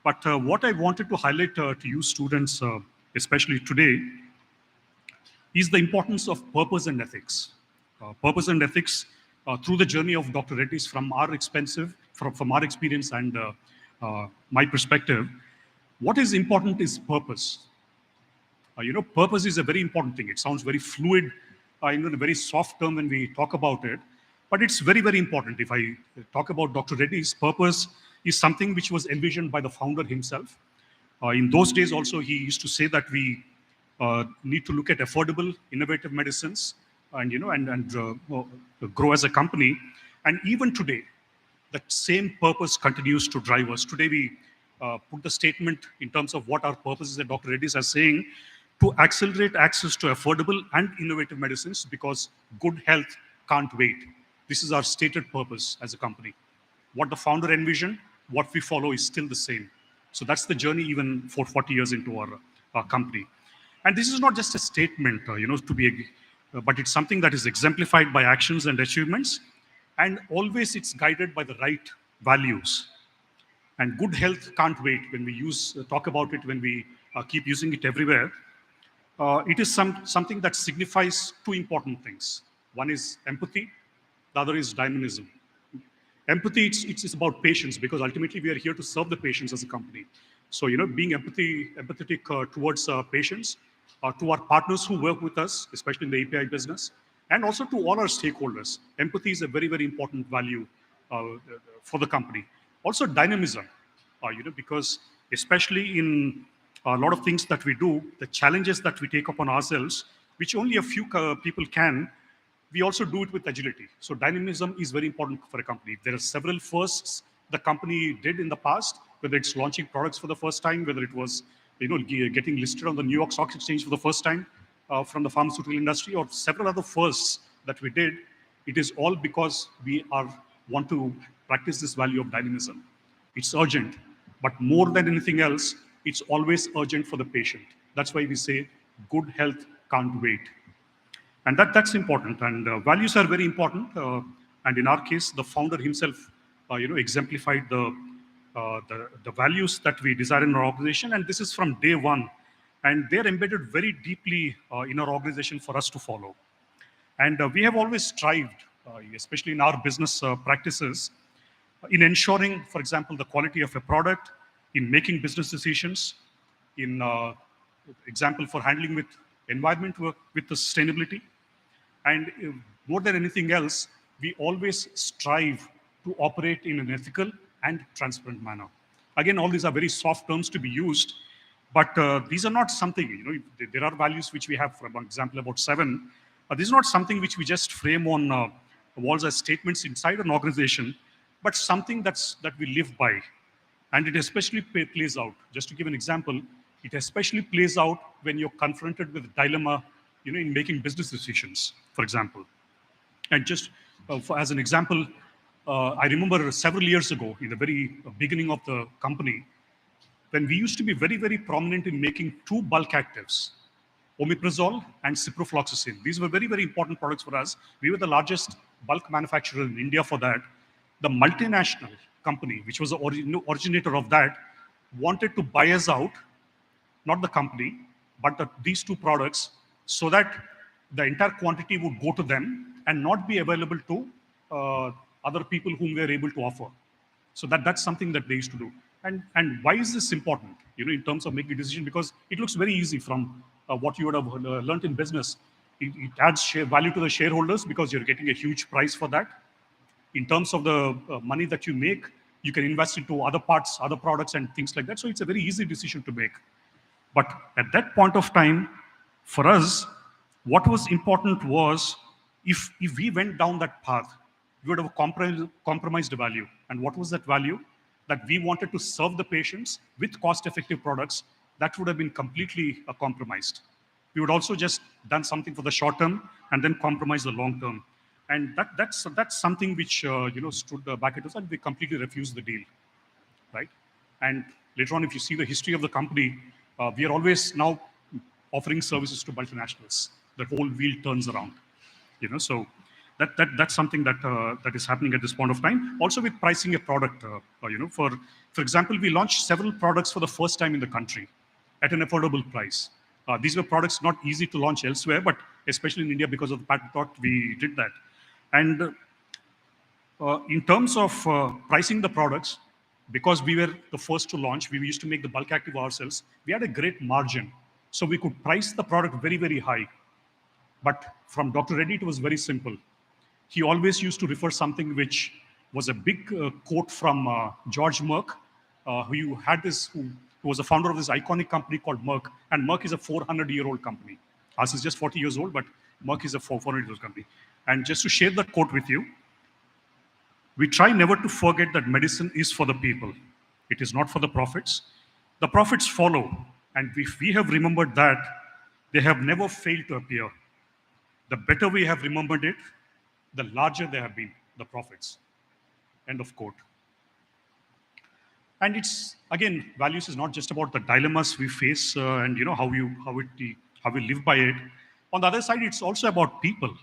But what I wanted to highlight to you students, especially today, is the importance of purpose and ethics. Purpose and ethics through the journey of Dr. Reddy's, from our experience and my perspective. What is important is purpose. Purpose is a very important thing. It sounds very fluid, in a very soft term when we talk about it, but it's very, very important. If I talk about Dr. Reddy's, purpose is something which was envisioned by the founder himself. In those days also, he used to say that we need to look at affordable, innovative medicines and grow as a company. And even today, that same purpose continues to drive us. Today, we put the statement in terms of what our purpose is at Dr. Reddy's as saying, to accelerate access to affordable and innovative medicines, because good health can't wait. This is our stated purpose as a company. What the founder envisioned, what we follow is still the same. So that's the journey even for 40 years into our company. And this is not just a statement, but it's something that is exemplified by actions and achievements. And always it's guided by the right values. And good health can't wait. When we talk about it, when we keep using it everywhere, it is something that signifies two important things. One is empathy, The other is dynamism. Empathy, it's about patience, because ultimately we are here to serve the patients as a company. So, being empathetic towards patients, to our partners who work with us, especially in the API business, and also to all our stakeholders. Empathy is a very, very important value for the company. Also dynamism, because especially in a lot of things that we do, the challenges that we take upon ourselves, which only a few people can, we also do it with agility. So dynamism is very important for a company. There are several firsts the company did in the past, whether it's launching products for the first time, whether it was getting listed on the New York Stock Exchange for the first time from the pharmaceutical industry, or several other firsts that we did. It is all because we want to practice this value of dynamism. It's urgent, but more than anything else, it's always urgent for the patient. That's why we say good health can't wait. And that's important. And values are very important. And in our case, the founder himself, exemplified the values that we desire in our organization. And this is from day one. And they're embedded very deeply in our organization for us to follow. And we have always strived, especially in our business practices, in ensuring, for example, the quality of a product, in making business decisions, in example, for handling with environment work, with the sustainability. And more than anything else, we always strive to operate in an ethical and transparent manner. Again, all these are very soft terms to be used, but these are not something, there are values which we have, for example, about 7. This is not something which we just frame on walls as statements inside an organization, but something that we live by. And it especially plays out. Just to give an example, it especially plays out when you're confronted with a dilemma, in making business decisions, for example. And just as an example, I remember several years ago, in the very beginning of the company, when we used to be very, very prominent in making 2 bulk actives, omeprazole and ciprofloxacin. These were very, very important products for us. We were the largest bulk manufacturer in India for that. The multinational company, which was the originator of that, wanted to buy us out, not the company, but these 2 products, so that the entire quantity would go to them and not be available to other people whom we are able to offer. So that's something that they used to do. And why is this important, in terms of making a decision? Because it looks very easy from what you would have learned in business. It adds value to the shareholders because you're getting a huge price for that. In terms of the money that you make, you can invest into other parts, other products and things like that. So it's a very easy decision to make. But at that point of time, for us, what was important was if we went down that path, we would have compromised the value. And what was that value? That we wanted to serve the patients with cost-effective products. That would have been completely compromised. We would also just done something for the short term and then compromise the long term. And that's something which stood back at us, and we completely refused the deal, right? And later on, if you see the history of the company, we are always now offering services to multinationals. The whole wheel turns around, So that's something that is happening at this point of time. Also with pricing a product, for example, we launched several products for the first time in the country at an affordable price. These were products not easy to launch elsewhere, but especially in India because of the patent talk, we did that. And in terms of pricing the products, because we were the first to launch, we used to make the bulk active ourselves, we had a great margin. So we could price the product very, very high. But from Dr. Reddy, it was very simple. He always used to refer something which was a big quote from George Merck, who was the founder of this iconic company called Merck. And Merck is a 400-year-old company. Ours is just 40 years old, but Merck is a 400-year-old company. And just to share that quote with you, we try never to forget that medicine is for the people. It is not for the profits. The profits follow. And if we have remembered that, they have never failed to appear. The better we have remembered it, the larger they have been, the profits. End of quote. And it's, again, values is not just about the dilemmas we face and how we live by it. On the other side, it's also about people.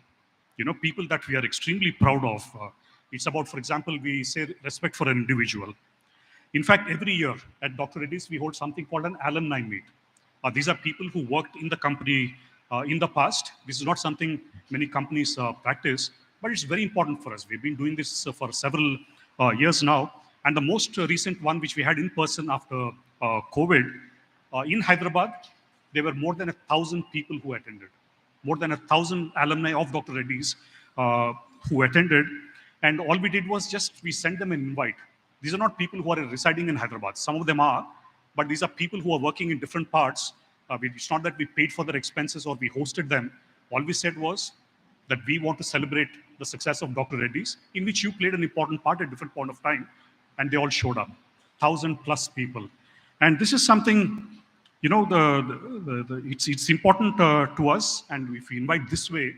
People that we are extremely proud of. It's about, for example, we say respect for an individual. In fact, every year at Dr. Reddy's, we hold something called an alumni meet. These are people who worked in the company in the past. This is not something many companies practice. but it's very important for us. We've been doing this for several years now. And the most recent one, which we had in person after COVID, in Hyderabad, there were more than 1,000 people who attended, more than 1,000 alumni of Dr. Reddy's who attended. And all we did was just, we sent them an invite. These are not people who are residing in Hyderabad. Some of them are, but these are people who are working in different parts. It's not that we paid for their expenses or we hosted them. All we said was that we want to celebrate the success of Dr. Reddy's, in which you played an important part at different point of time, and they all showed up, 1,000+ people. And this is something, it's important to us, and if we invite this way,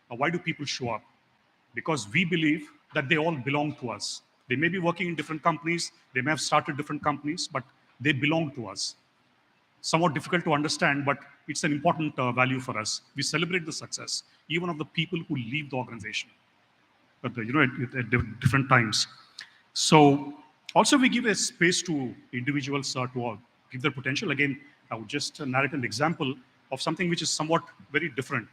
why do people show up? Because we believe that they all belong to us. They may be working in different companies, they may have started different companies, but they belong to us. Somewhat difficult to understand, but it's an important value for us. We celebrate the success, even of the people who leave the organization, at different times. So also we give a space to individuals to give their potential. Again, I would just narrate an example of something which is somewhat very different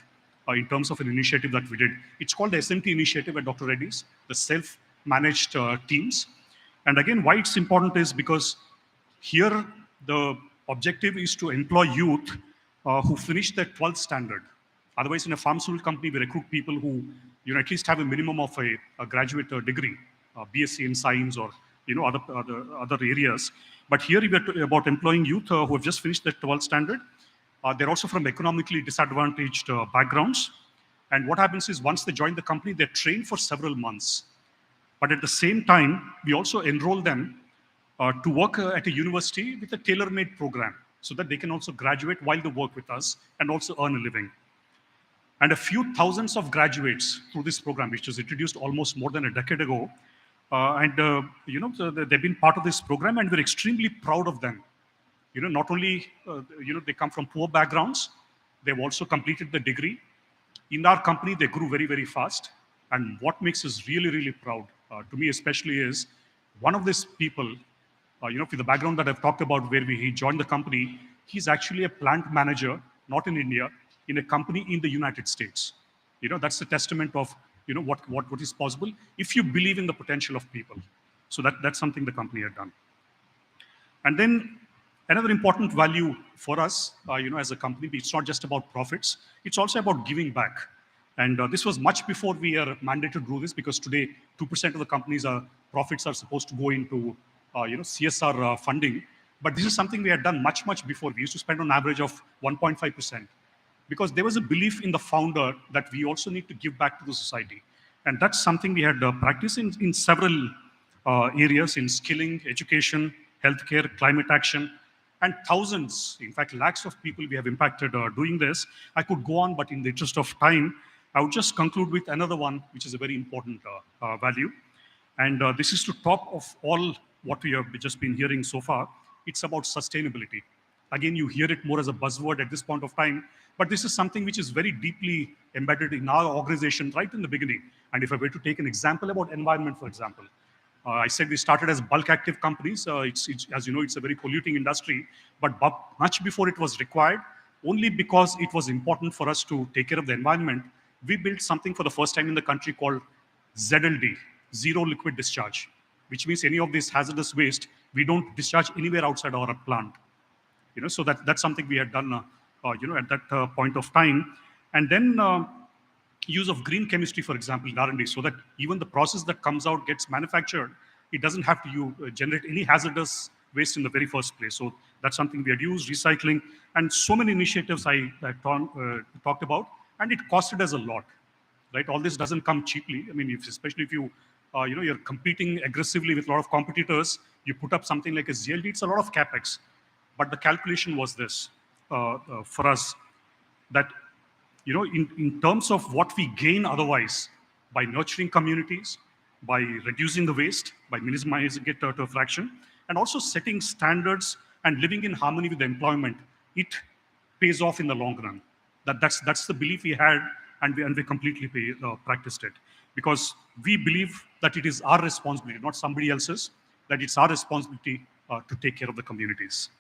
in terms of an initiative that we did. It's called the SMT initiative at Dr. Reddy's, the self-managed teams. And again, why it's important is because here the objective is to employ youth who finish their 12th standard. Otherwise, in a pharmaceutical company, we recruit people who at least have a minimum of a graduate degree, BSc in science or other areas. But here we are about employing youth who have just finished their 12th standard. They're also from economically disadvantaged backgrounds. And what happens is once they join the company, they're trained for several months. But at the same time, we also enroll them to work at a university with a tailor-made program so that they can also graduate while they work with us and also earn a living. And a few thousands of graduates through this program, which was introduced almost more than a decade ago, they've been part of this program, and we're extremely proud of them. Not only they come from poor backgrounds, they've also completed the degree. In our company, they grew very, very fast. And what makes us really, really proud, to me especially, is one of these people, with the background that I've talked about where he joined the company, he's actually a plant manager, not in India, in a company in the United States. That's a testament of what is possible if you believe in the potential of people. So that's something the company had done. And then another important value for us, as a company, it's not just about profits, it's also about giving back. And this was much before we are mandated to do this, because today 2% of the company's profits are supposed to go into CSR funding. But this is something we had done much, much before. We used to spend on average of 1.5%. Because there was a belief in the founder that we also need to give back to the society. And that's something we had practiced in several areas, in skilling, education, healthcare, climate action, and thousands, in fact, lakhs of people we have impacted doing this. I could go on, but in the interest of time, I would just conclude with another one, which is a very important value. And this is to top of all what we have just been hearing so far. It's about sustainability. Again, you hear it more as a buzzword at this point of time, but this is something which is very deeply embedded in our organization right in the beginning. And if I were to take an example about environment, for example, I said we started as bulk active companies. It's, as you know, it's a very polluting industry, but much before it was required, only because it was important for us to take care of the environment, we built something for the first time in the country called ZLD, Zero Liquid Discharge, which means any of this hazardous waste, we don't discharge anywhere outside our plant. So that's something we had done, at that point of time. And then use of green chemistry, for example, in R&D, so that even the process that comes out gets manufactured, it doesn't have to generate any hazardous waste in the very first place. So that's something we had used, recycling, and so many initiatives I talked about, and it costed us a lot, right? All this doesn't come cheaply. I mean, especially if you're competing aggressively with a lot of competitors, you put up something like a ZLD, it's a lot of capex. But the calculation was this for us, that in terms of what we gain otherwise by nurturing communities, by reducing the waste, by minimizing it to a fraction, and also setting standards and living in harmony with the employment, it pays off in the long run. That's the belief we had, and we completely practiced it. Because we believe that it is our responsibility, not somebody else's, that it's our responsibility to take care of the communities.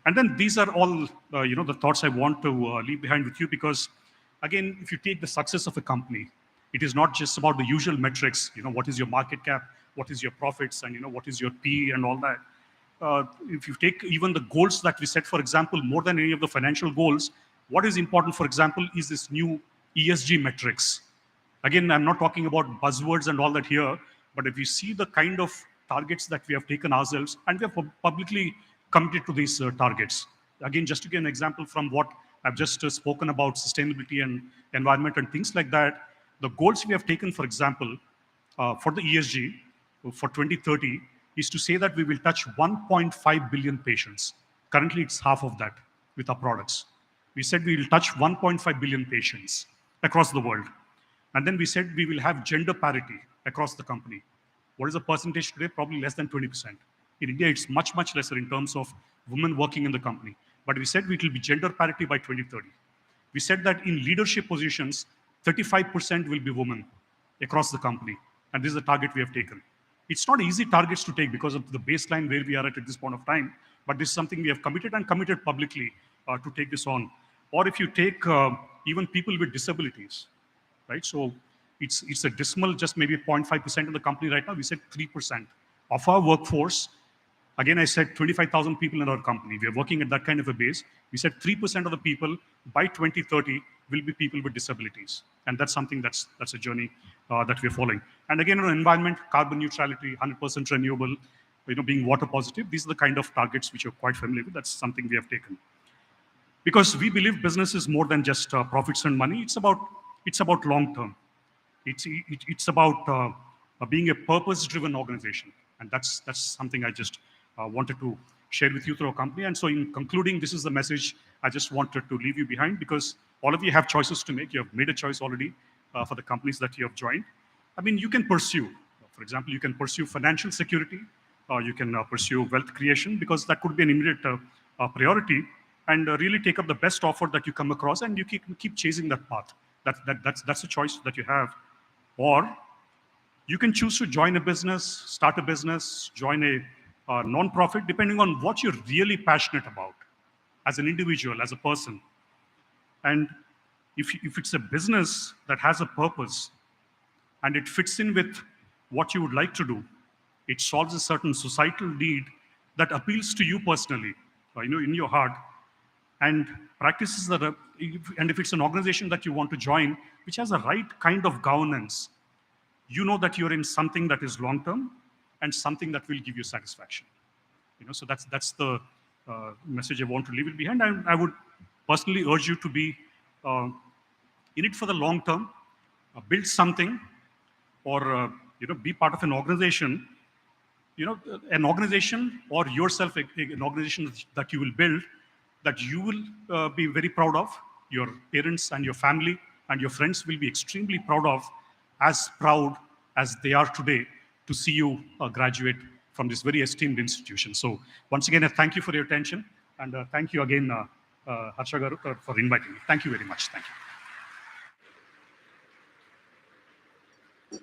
And then these are all the thoughts I want to leave behind with you, because again, if you take the success of a company, It is not just about the usual metrics, what is your market cap, what is your profits, and what is your P and all that. If you take even the goals that we set, for example, more than any of the financial goals, what is important, for example, is this new ESG metrics. Again, I'm not talking about buzzwords and all that here, but if you see the kind of targets that we have taken ourselves, and we have publicly committed to these targets. Again, just to give an example from what I've just spoken about, sustainability and environment and things like that, the goals we have taken, for example, for the ESG for 2030 is to say that we will touch 1.5 billion patients. Currently, it's half of that with our products. We said we will touch 1.5 billion patients across the world. And then we said we will have gender parity across the company. What is the percentage today? Probably less than 20%. In India, it's much, much lesser in terms of women working in the company. But we said it will be gender parity by 2030. We said that in leadership positions, 35% will be women across the company. And this is the target we have taken. It's not easy targets to take because of the baseline where we are at this point of time, but this is something we have committed and committed publicly to take this on. Or if you take even people with disabilities, right? So it's a dismal, just maybe 0.5% of the company right now. We said 3% of our workforce. Again, I said 25,000 people in our company. We are working at that kind of a base. We said 3% of the people by 2030 will be people with disabilities. And that's something that's a journey that we're following. And again, on environment, carbon neutrality, 100% renewable, being water positive, these are the kind of targets which you're quite familiar with. That's something we have taken. Because we believe business is more than just profits and money. It's about long term. It's about being a purpose-driven organization. And that's something I just wanted to share with you through our company. And so in concluding, this is the message I just wanted to leave you behind, because all of you have choices to make. You have made a choice already for the companies that you have joined. I mean, you can pursue, for example, you can pursue financial security, you can pursue wealth creation, because that could be an immediate priority, and really take up the best offer that you come across, and you keep chasing that path. That's a choice that you have. Or you can choose to join a business, start a business, join a non-profit, depending on what you're really passionate about as an individual, as a person. And if it's a business that has a purpose and it fits in with what you would like to do, it solves a certain societal need that appeals to you personally, in your heart, and practices that and if it's an organization that you want to join, which has the right kind of governance, you know that you're in something that is long-term and something that will give you satisfaction. So that's the message I want to leave it behind. I would personally urge you to be in it for the long term, build something, or be part of an organization. An organization, or yourself, an organization that you will build, that you will be very proud of. Your parents and your family and your friends will be extremely proud of, as proud as they are today to see you graduate from this very esteemed institution. So once again, I thank you for your attention, and thank you again, Harsha Garu, for inviting me. Thank you very much. Thank you.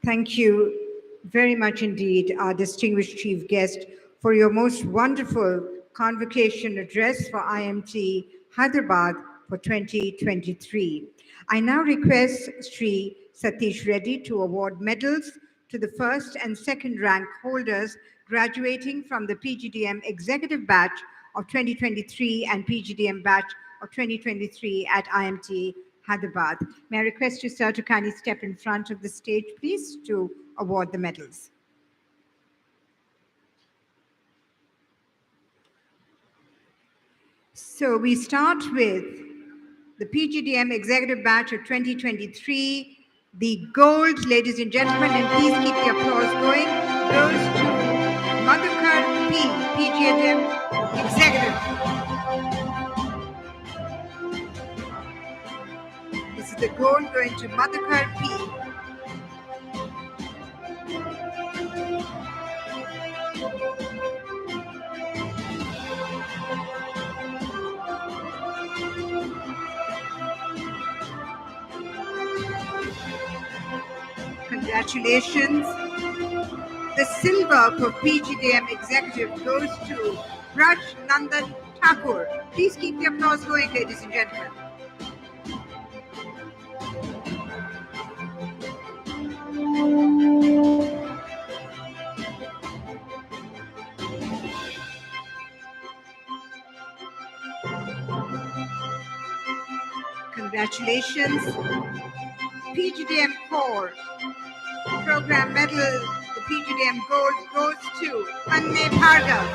Thank you very much indeed, our distinguished chief guest, for your most wonderful convocation address for IMT Hyderabad for 2023. I now request Sri Satish Reddy to award medals to the first and second rank holders graduating from the PGDM Executive Batch of 2023 and PGDM Batch of 2023 at IMT Hyderabad. May I request you, sir, to kindly step in front of the stage, please, to award the medals. So we start with the PGDM Executive Batch of 2023. The gold, ladies and gentlemen, and please keep the applause going, goes to Madhukar P, PGDM Executive. This is the gold going to Madhukar P. Congratulations. The silver for PGDM Executive goes to Raj Nandan Thakur. Please keep the applause going, ladies and gentlemen. Congratulations. PGDM Core Program Medal, the PGDM Gold goes to Anne Bhargav.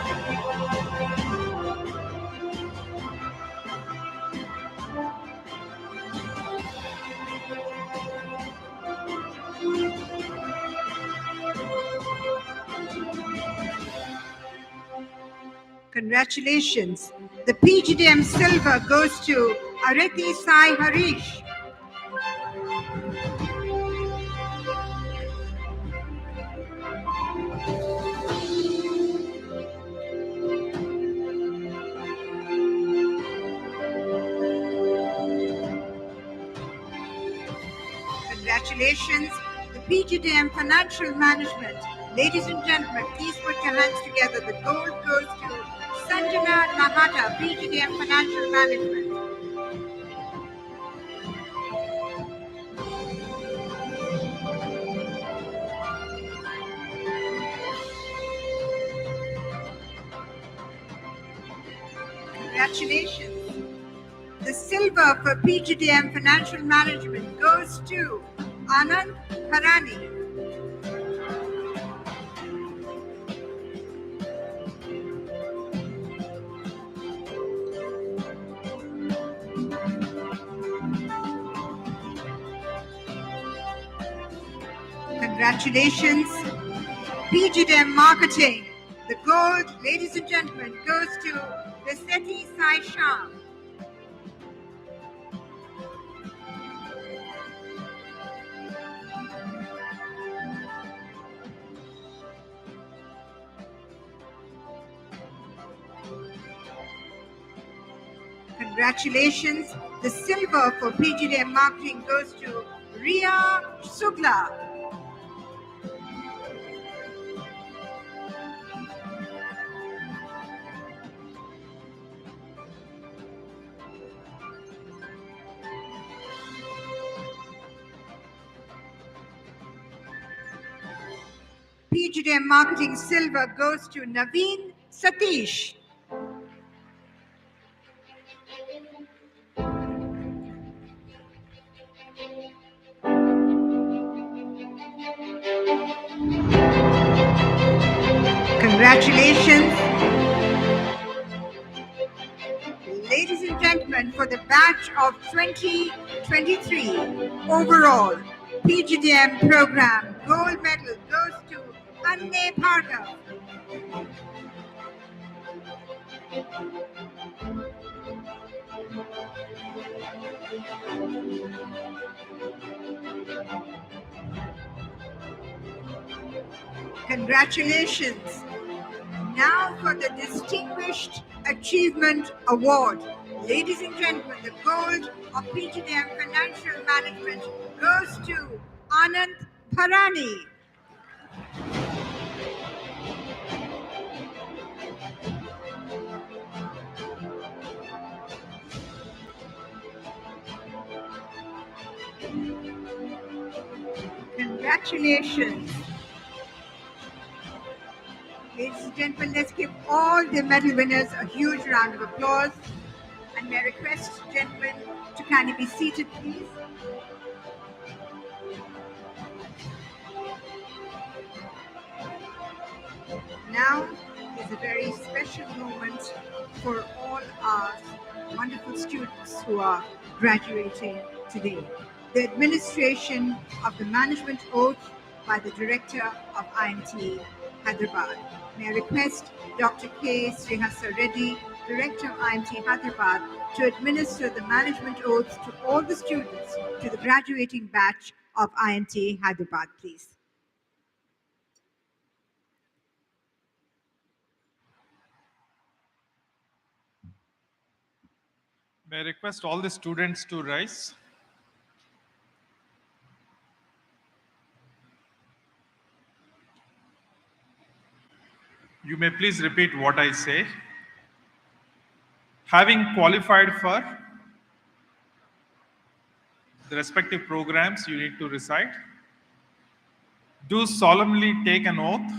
Congratulations. The PGDM Silver goes to Areti Sai Harish. Congratulations. The PGDM Financial Management. Ladies and gentlemen, please put your hands together. The gold goes to Sanjana Nahata, PGDM Financial Management. Congratulations. The silver for PGDM Financial Management goes to Anand Harani. Congratulations. PGDM Marketing. The gold, ladies and gentlemen, goes to Vasetti Sai Shah. Congratulations. The silver for PGDM Marketing goes to Ria Sugla. PGDM Marketing silver goes to Naveen Satish. Congratulations. Ladies and gentlemen, for the batch of 2023 overall PGDM program, gold medal goes to Anne Bhargav. Congratulations. Now for the Distinguished Achievement Award. Ladies and gentlemen, the gold of PGDM Financial Management goes to Anand Bharani. Congratulations. Ladies and gentlemen, let's give all the medal winners a huge round of applause. And may I request, gentlemen, to kindly be seated, please. Now is a very special moment for all our wonderful students who are graduating today. The administration of the management oath by the Director of IMT Hyderabad. May I request Dr. K. Srihasa Reddy, Director of IMT Hyderabad, to administer the management oath to all the students to the graduating batch of IMT Hyderabad, please. May I request all the students to rise? You may please repeat what I say. Having qualified for the respective programs you need to recite. do solemnly take an oath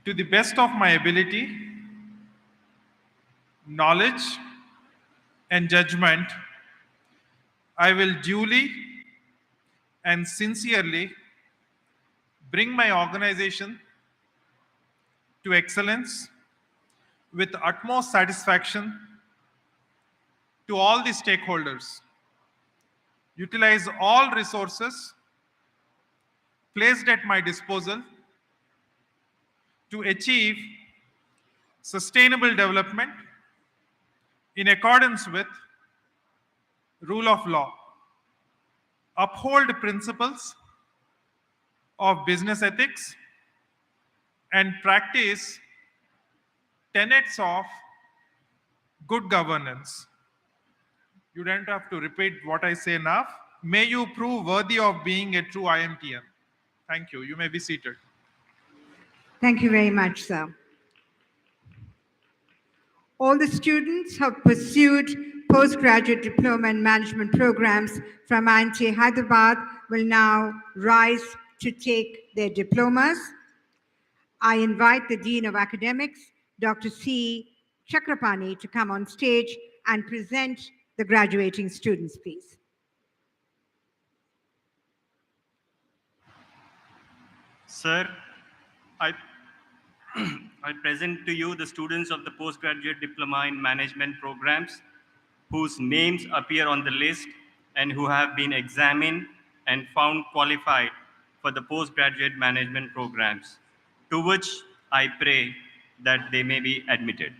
to the best of my ability, knowledge, and judgment. I will duly and sincerely bring my organization to excellence with utmost satisfaction to all the stakeholders. Utilize all resources placed at my disposal to achieve sustainable development in accordance with rule of law. Uphold principles of business ethics and practice tenets of good governance. You don't have to repeat what I say enough. May you prove worthy of being a true IMTN. Thank you. You may be seated. Thank you very much, sir. All the students who have pursued postgraduate diploma and management programs from IMT Hyderabad will now rise to take their diplomas. I invite the Dean of Academics, Dr. C. Chakrapani, to come on stage and present the graduating students, please. Sir, I, I present to you the students of the postgraduate diploma in management programs whose names appear on the list and who have been examined and found qualified for the postgraduate management programs, to which I pray that they may be admitted.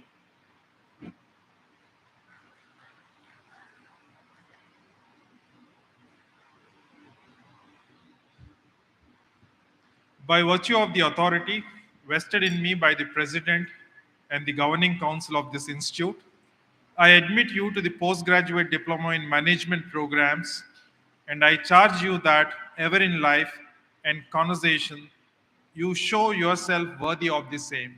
By virtue of the authority vested in me by the President and the Governing Council of this institute, I admit you to the postgraduate diploma in management programs, and I charge you that ever in life and conversation you show yourself worthy of the same.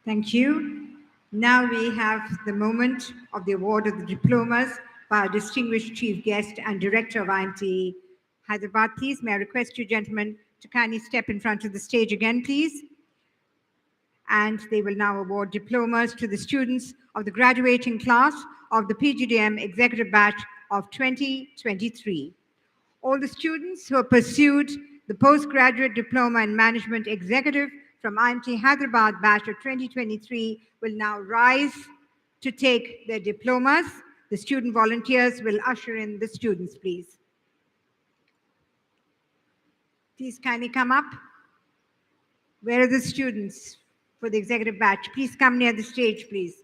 Thank you. Now we have the moment of the award of the diplomas by our distinguished chief guest and director of IMT Hyderabad. Please, may I request you gentlemen to kindly step in front of the stage again, please. And they will now award diplomas to the students of the graduating class of the PGDM Executive Batch of 2023. All the students who have pursued the postgraduate diploma in management executive from IMT Hyderabad Batch of 2023 will now rise to take their diplomas. The student volunteers will usher in the students, please. Please kindly come up. Where are the students for the executive batch? Please come near the stage, please.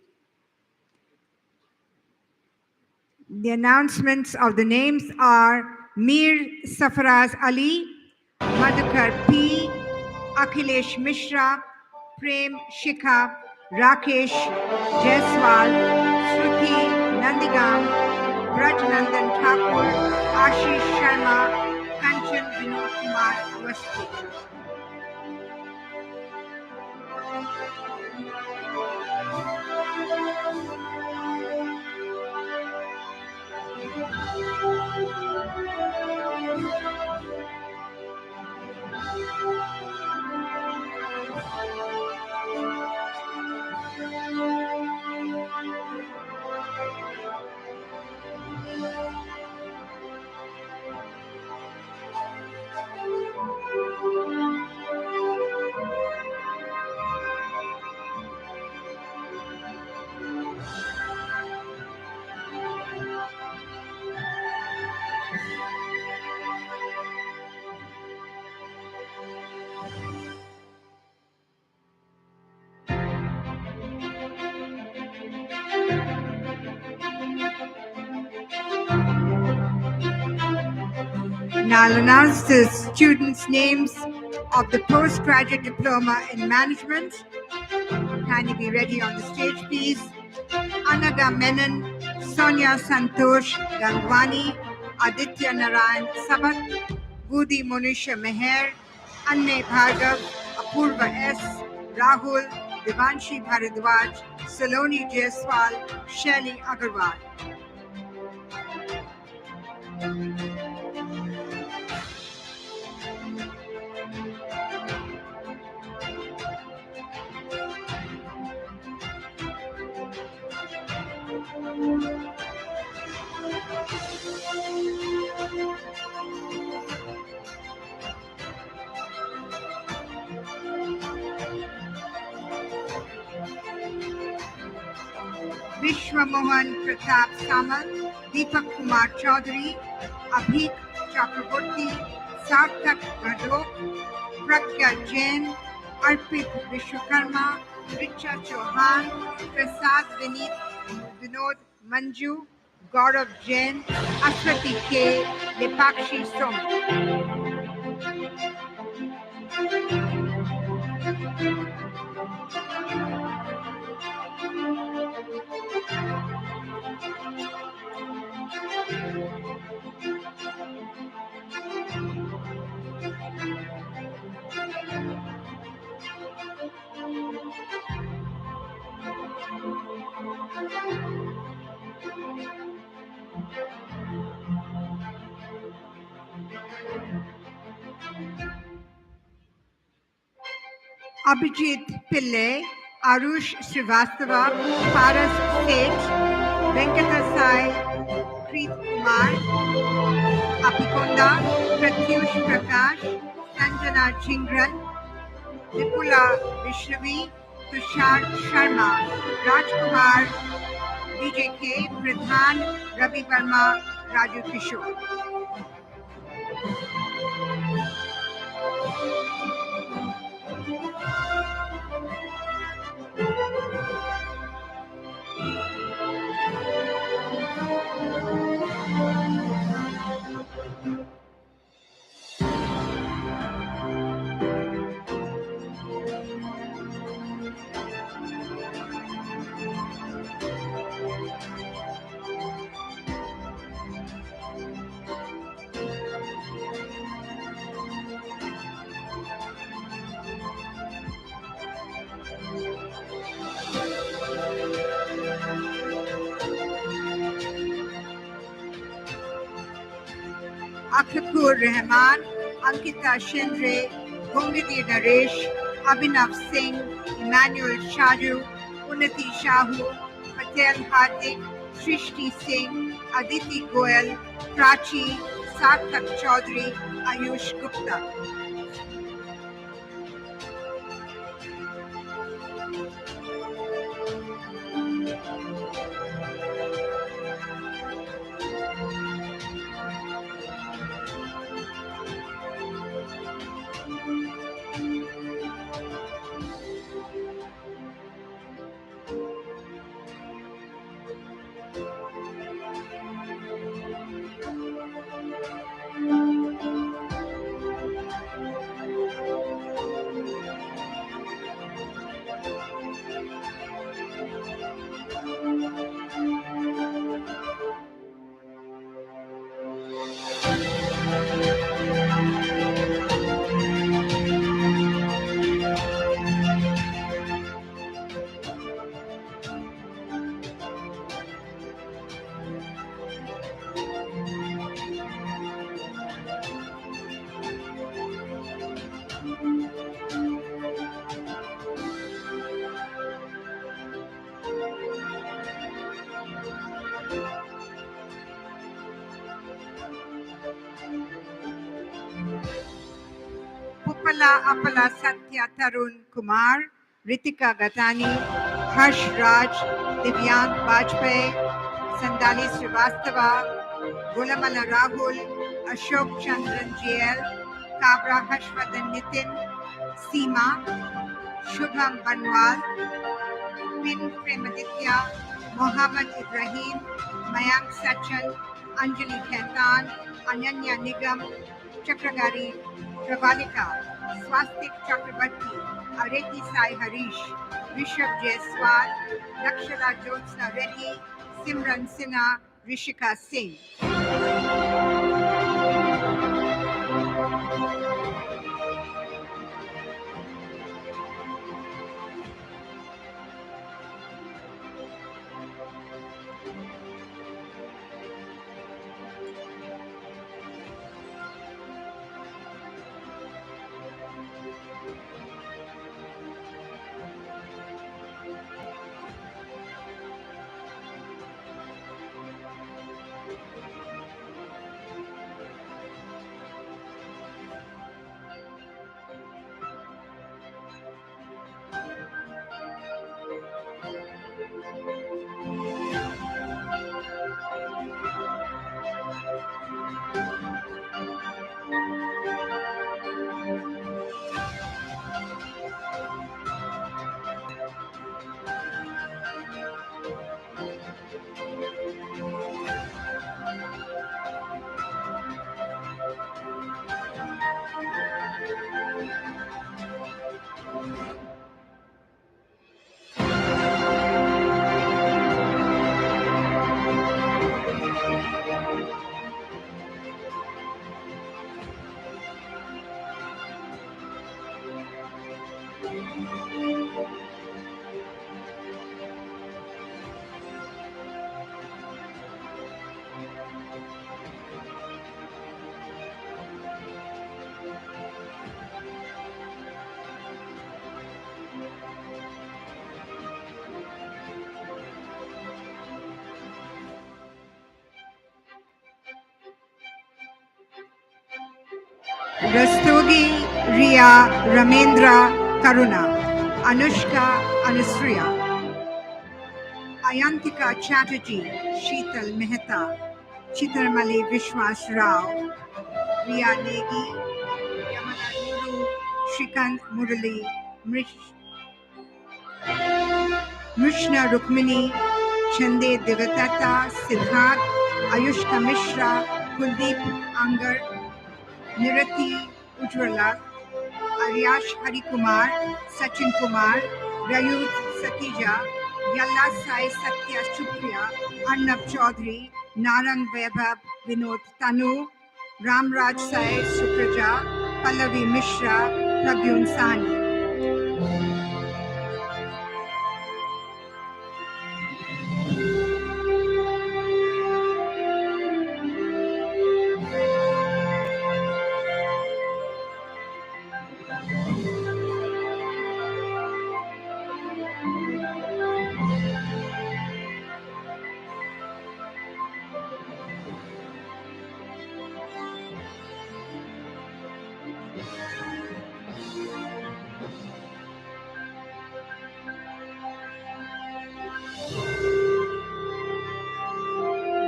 The announcements of the names are Mir Safaraz Ali, Madhukar P, Akhilesh Mishra, Prem Shikha, Rakesh Jaiswal, Shruti Nandigam, Brajnandan Thakur, Ashish Sharma, Kanchan Vinod Kumar Awasthi. Now I'll announce the students' names of the postgraduate diploma in management. Kindly be ready on the stage, please. Anaga Menon, Sonia Santosh Gangwani, Aditya Narayan Sabat, Budi Monisha Meher, Anne Bhargav, Apurva S, Rahul, Devanshi Bharadwaj, Saloni Jaiswal, Shelly Agarwal. Vishwamohan Pratap Samal, Deepak Kumar Chaudhary, Abhik Chakraborty, Sarthak Gadok, Pragya Jain, Arpit Vishwakarma, Richa Chauhan, Prasad Vinod Manju, Gaurav Jain, Aswati K, Dipakshi Som. Abhijit Pillai, Arush Srivastava, Paras Seth, Venkatasai Preet Kumar, Apikonda, Pratyush Prakash, Sanjana Jingran, Vipula Vishnavi, Tushar Sharma, Rajkumar, DJK, Pradhan, Ravi Verma, Raju Kishore. Akhapur Rahman, Ankita Shendre, Gongiti Naresh, Abhinav Singh, Emmanuel Shaju, Unnati Shahu, Patel Hardik, Shrishti Singh, Aditi Goyal, Prachi, Sarthak Chaudhary, Ayush Gupta. Pupala Apala Satya Tarun Kumar, Ritika Gatani, Harsh Raj, Divyang Bajpayee, Sandali Srivastava, Gulamala Rahul, Ashok Chandran GL, Kabra Harshvardhan Nitin, Seema, Shubham Banwal, Pin Premaditya, Mohammad Ibrahim, Mayank Sachan, Anjali Khetan, Ananya Nigam, Chakragari, Pravalika, Swastik Chakrabarti, Areti Sai Harish, Rishabh Jaiswal, Lakshada Jyotsna Reddy, Simran Sinha, Rishika Singh. Rastogi Ria Ramendra Karuna, Anushka Anusriya, Ayantika Chatterjee, Sheetal Mehta, Chitramali Vishwas Rao, Ria Negi, Yamana Nuru, Shrikant Murali, Mrishna Rukmini, Chande Devatata, Siddharth, Ayushka Mishra, Kuldeep Angar, Nirati Ujwala, Aryash Harikumar, Sachin Kumar, Rayut Satija, Yalla Sai Satya Chupriya, Arnab Chaudhary, Narang Vaibhav, Vinod Tanu, Ramraj Sai Supraja, Pallavi Mishra, Pradyun Sani.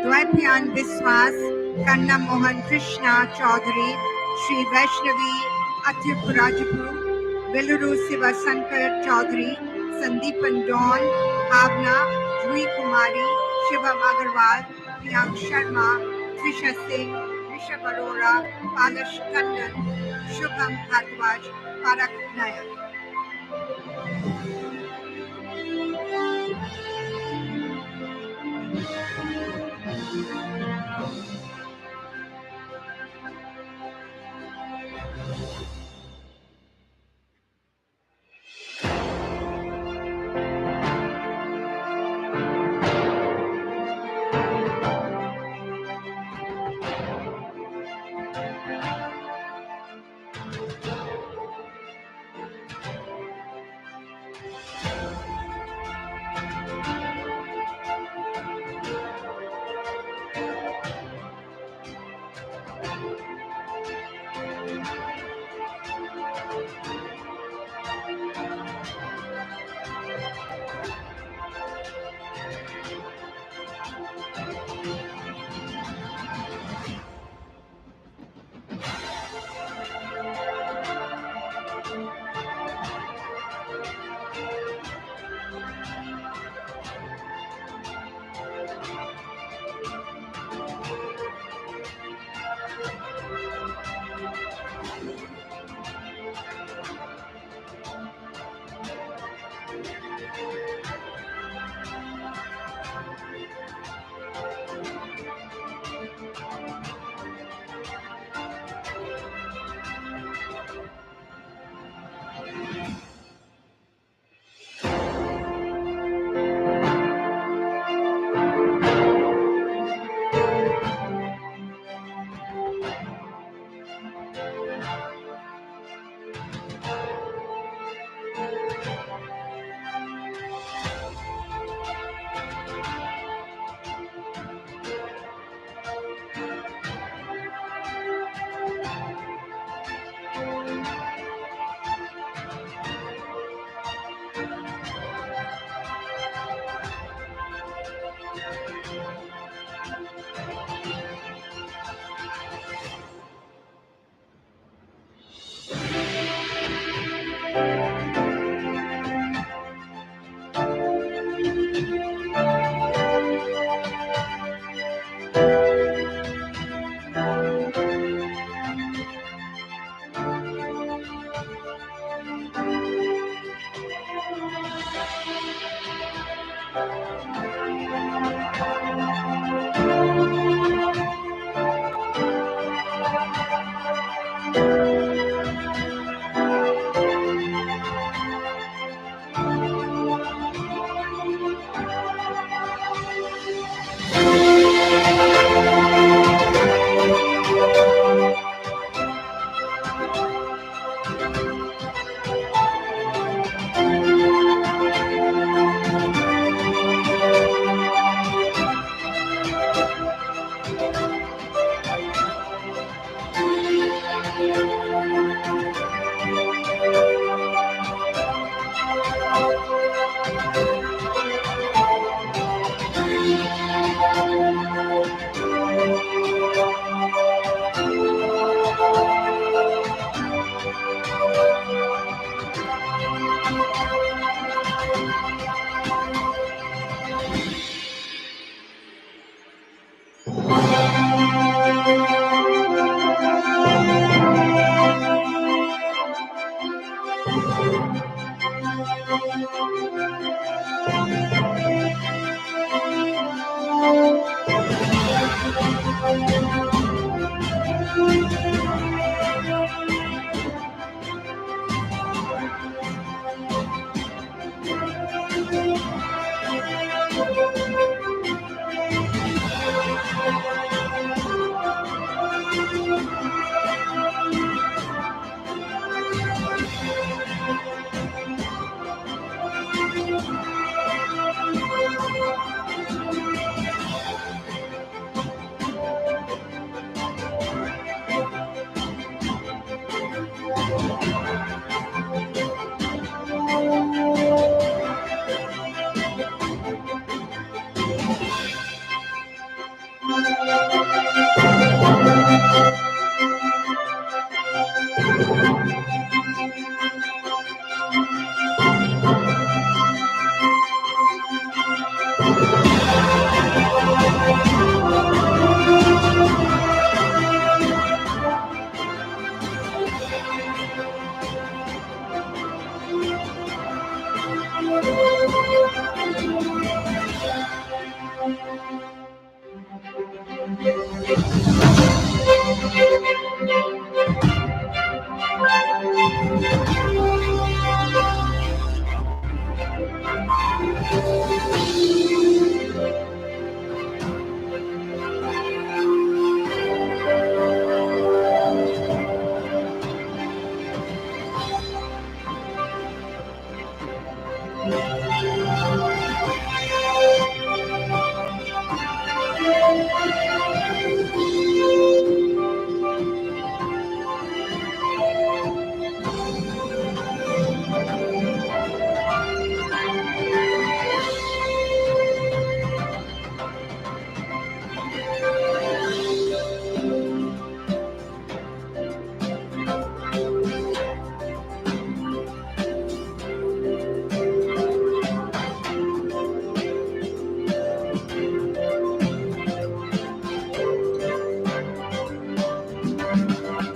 Dwaipyan Biswas, Kanna Mohan Krishna Chaudhary, Sri Vaishnavi Atyapurajapur, Veluru Siva Sankar Chaudhary, Sandeepan Dawn, Bhavna, Dwi Kumari, Shivam Agarwal, Priyank Sharma, Trisha Singh, Rishabh Arora, Palash Kannan, Shubham Bhardwaj, Parak Nayak.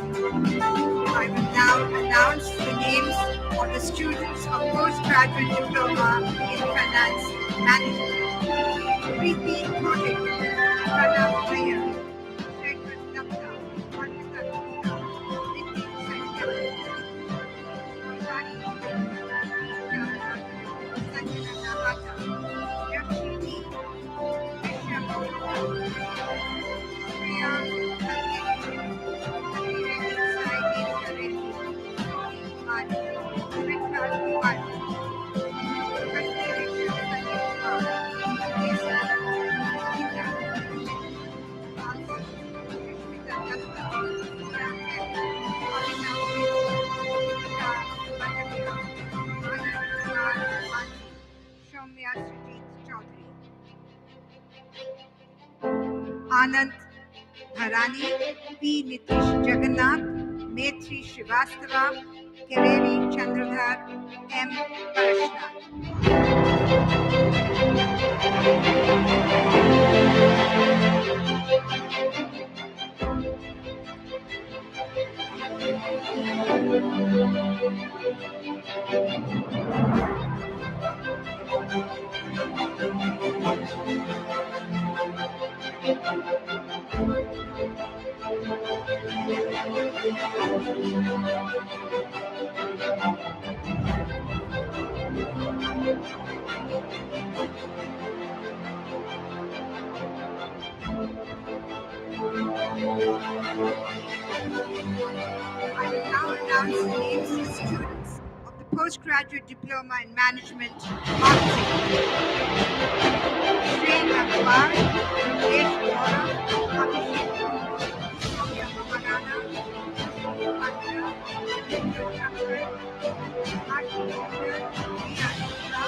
I will now announce the names of the students of postgraduate diploma in finance management. Preeti Kotik, Pranav Iyer, Shekhar Dutta, Vandita Gupta, Nitin Sanyal, Rani Sanjana Nahata, Yakshini, Visham Priya Anand Bharani, P. Nitish Jagannath, Maitri Srivastava, Kereli Chandradhar, M. Parashnath. I will now announce the names of the students of the postgraduate diploma in management marketing. Shri Raghuvar, Ramesh Gaurav, Abhishek Kaur, Soumya Maharana, Mandra, Vikram Thakur, Arti Walker, Priya Gupta,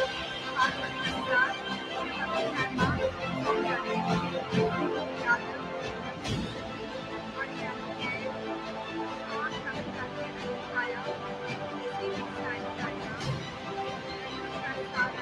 Arpan Prasad, Ravi Sharma, Soumya Devi, Yadav, Maria K. Sean Kamitani Kaya, Nitin Sai Kaya, Prasad,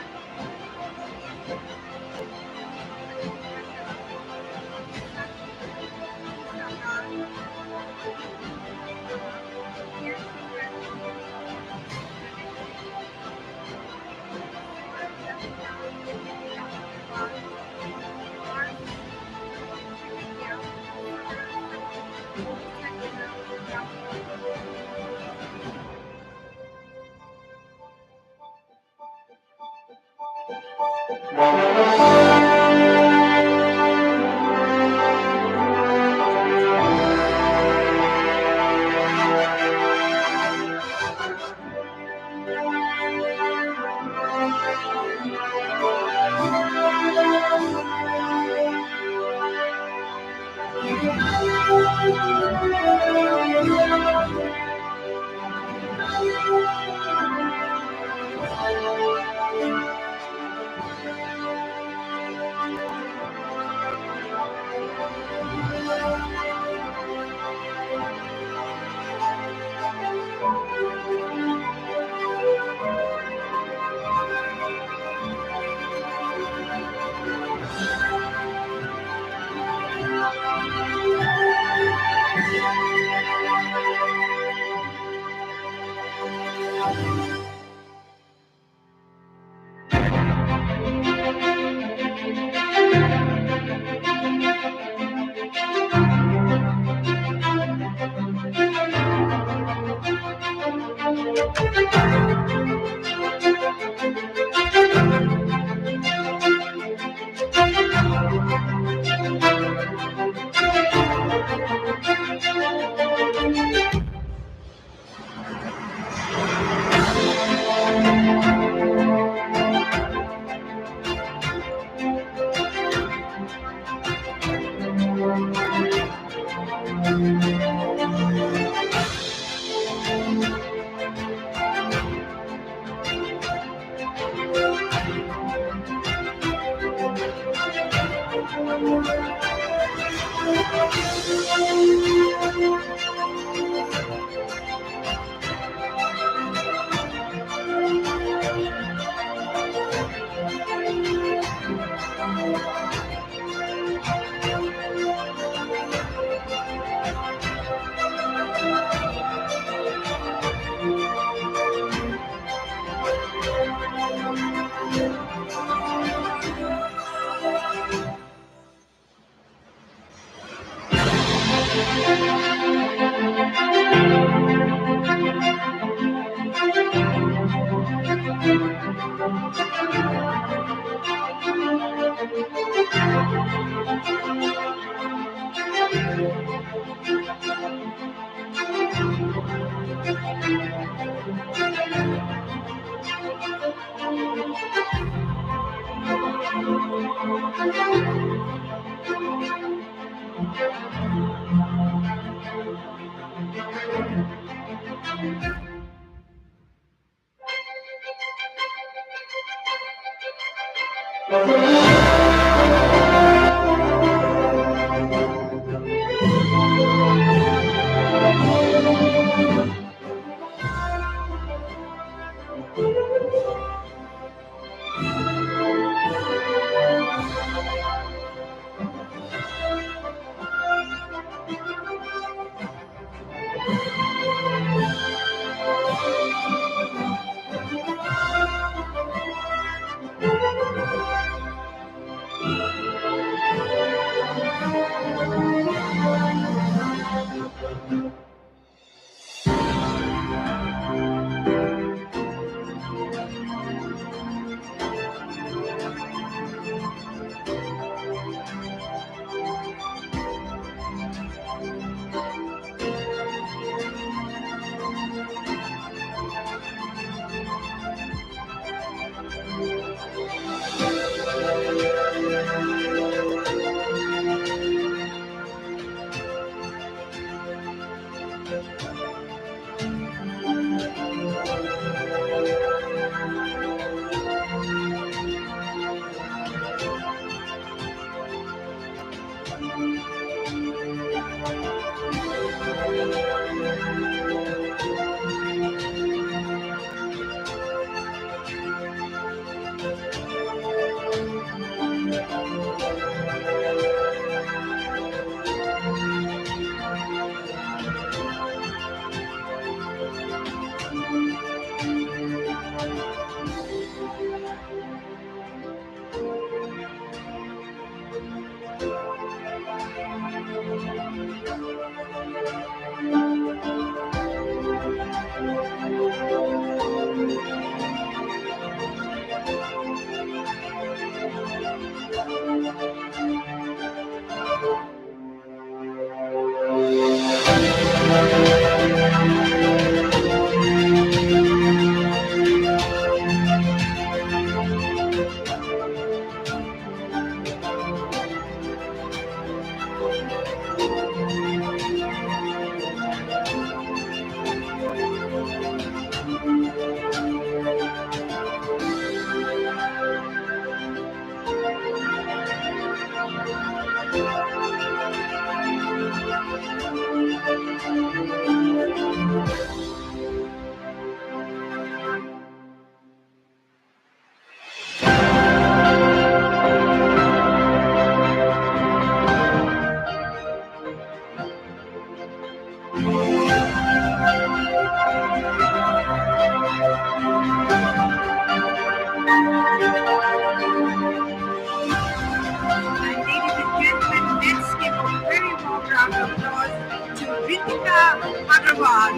Priyanka Agrawal.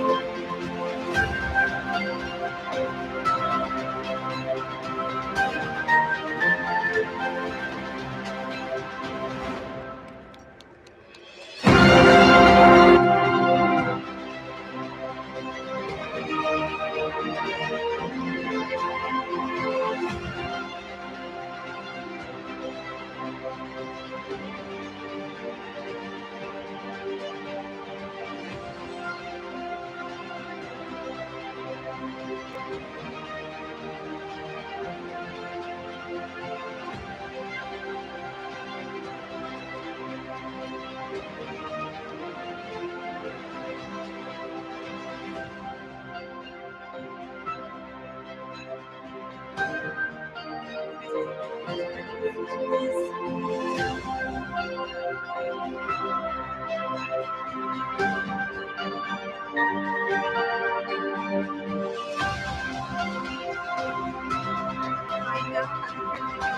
I now have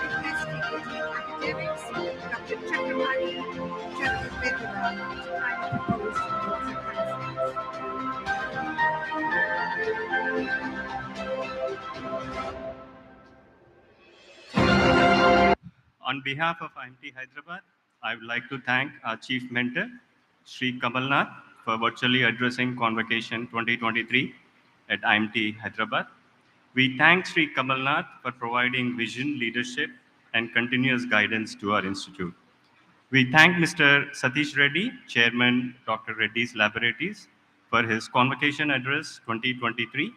requesting the academics, Dr. Chakramani Chakravedula, to kindly propose the votes of thanks. On behalf of IMT Hyderabad, I would like to thank our chief mentor, Sri Kamalnath, for virtually addressing Convocation 2023 at IMT Hyderabad. We thank Sri Kamalnath for providing vision, leadership, and continuous guidance to our institute. We thank Mr. Satish Reddy, Chairman Dr. Reddy's Laboratories, for his Convocation Address 2023.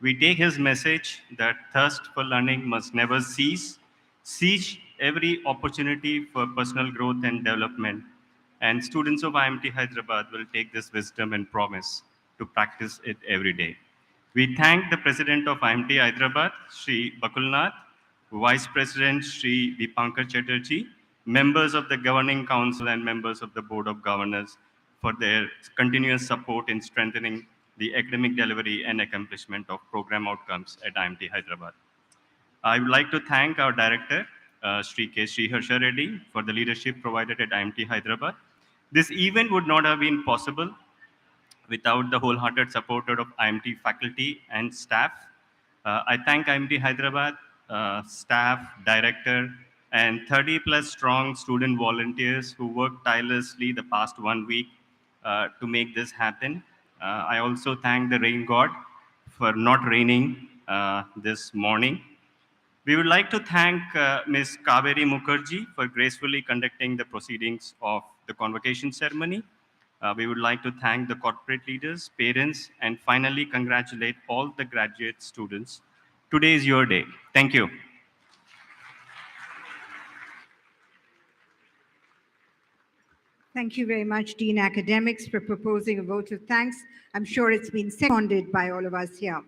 We take his message that thirst for learning must never cease, seize every opportunity for personal growth and development, and students of IMT Hyderabad will take this wisdom and promise to practice it every day. We thank the President of IMT Hyderabad, Sri Bakulnath, Vice President Sri Dipankar Chatterjee, members of the Governing Council and members of the Board of Governors for their continuous support in strengthening the academic delivery and accomplishment of program outcomes at IMT Hyderabad. I would like to thank our director, Sri K. Sriharsha Reddy, for the leadership provided at IMT Hyderabad. This event would not have been possible without the wholehearted support of IMT faculty and staff. I thank IMT Hyderabad staff, director, and 30 plus strong student volunteers who worked tirelessly the past 1 week to make this happen. I also thank the rain god for not raining this morning. We would like to thank Ms. Kaveri Mukherjee for gracefully conducting the proceedings of the convocation ceremony. We would like to thank the corporate leaders, parents, and finally congratulate all the graduate students. Today is your day. Thank you. Thank you very much, Dean Academics, for proposing a vote of thanks. I'm sure it's been seconded by all of us here.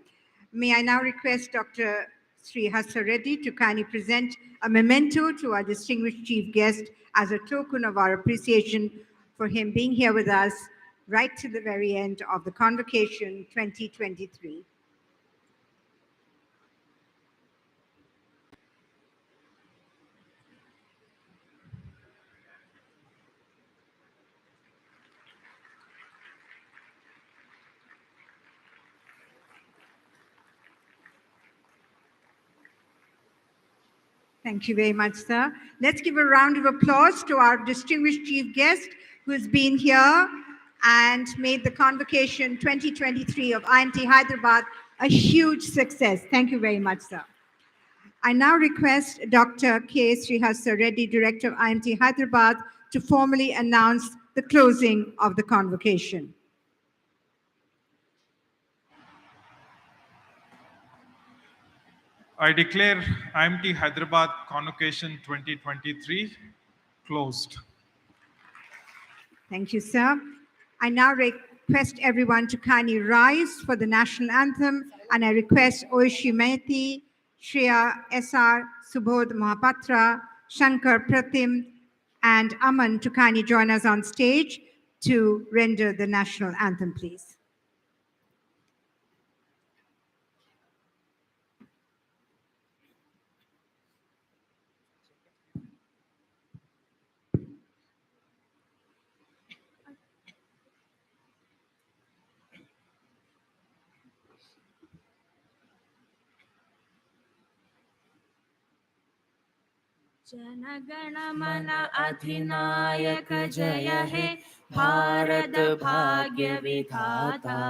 May I now request Dr. Sri Hassa Reddy to kindly present a memento to our distinguished chief guest as a token of our appreciation for him being here with us right to the very end of the Convocation 2023. Thank you very much, sir. Let's give a round of applause to our distinguished chief guest who's been here and made the Convocation 2023 of IMT Hyderabad a huge success. Thank you very much, sir. I now request Dr. K. Srihasa Reddy, Director of IMT Hyderabad, to formally announce the closing of the Convocation. I declare IMT Hyderabad Convocation 2023 closed. Thank you, sir. I now request everyone to kindly rise for the national anthem, and I request Oishi Mehti, Shreya S.R., Subodh Mahapatra, Shankar Pratim, and Aman to kindly join us on stage to render the national anthem, please. Jana Gana Mana अधिनायक जय हे भारत भाग्य विधाता।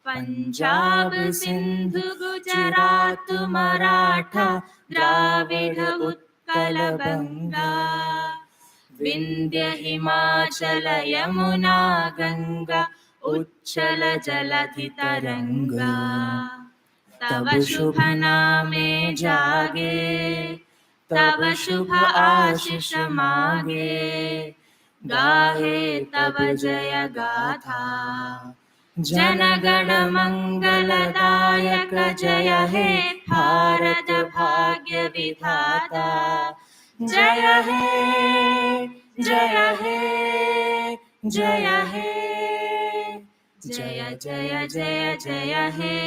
पंजाब सिंधु गुजरात मराठा द्राविड उत्कल बंगा। विंध्य हिमाचल यमुना गंगा उच्चल जलधि तरंगा। तव शुभ नामे जागे तब शुभ आशीष मागे। गाहे तब जय गाथा जनगण मंगलदायक जय हे भारत भाग्य विधाता। जय हे जय हे जय हे जय जय जय जय हे।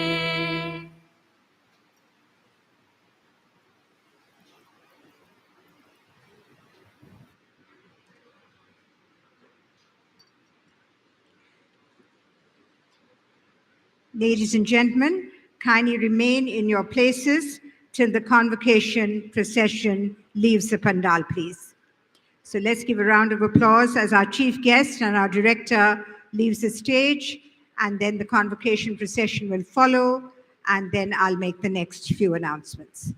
Ladies and gentlemen, kindly remain in your places till the convocation procession leaves the pandal, please. So let's give a round of applause as our chief guest and our director leaves the stage, and then the convocation procession will follow, and then I'll make the next few announcements.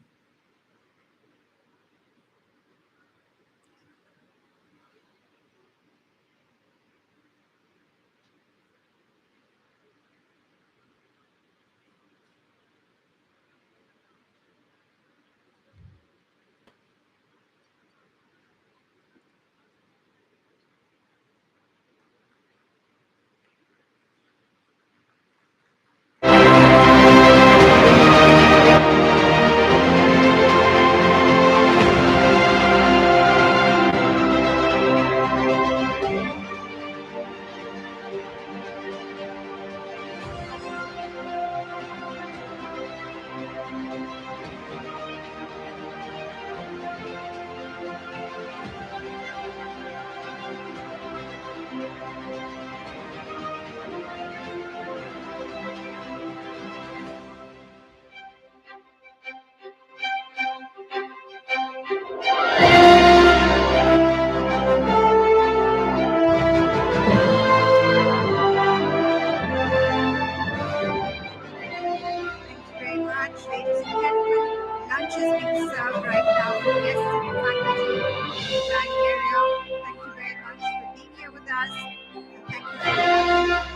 Very much, ladies and gentlemen. Lunch is being served right now for guests and faculty in the dining area. Thank you very much for being here with us. Thank you very much.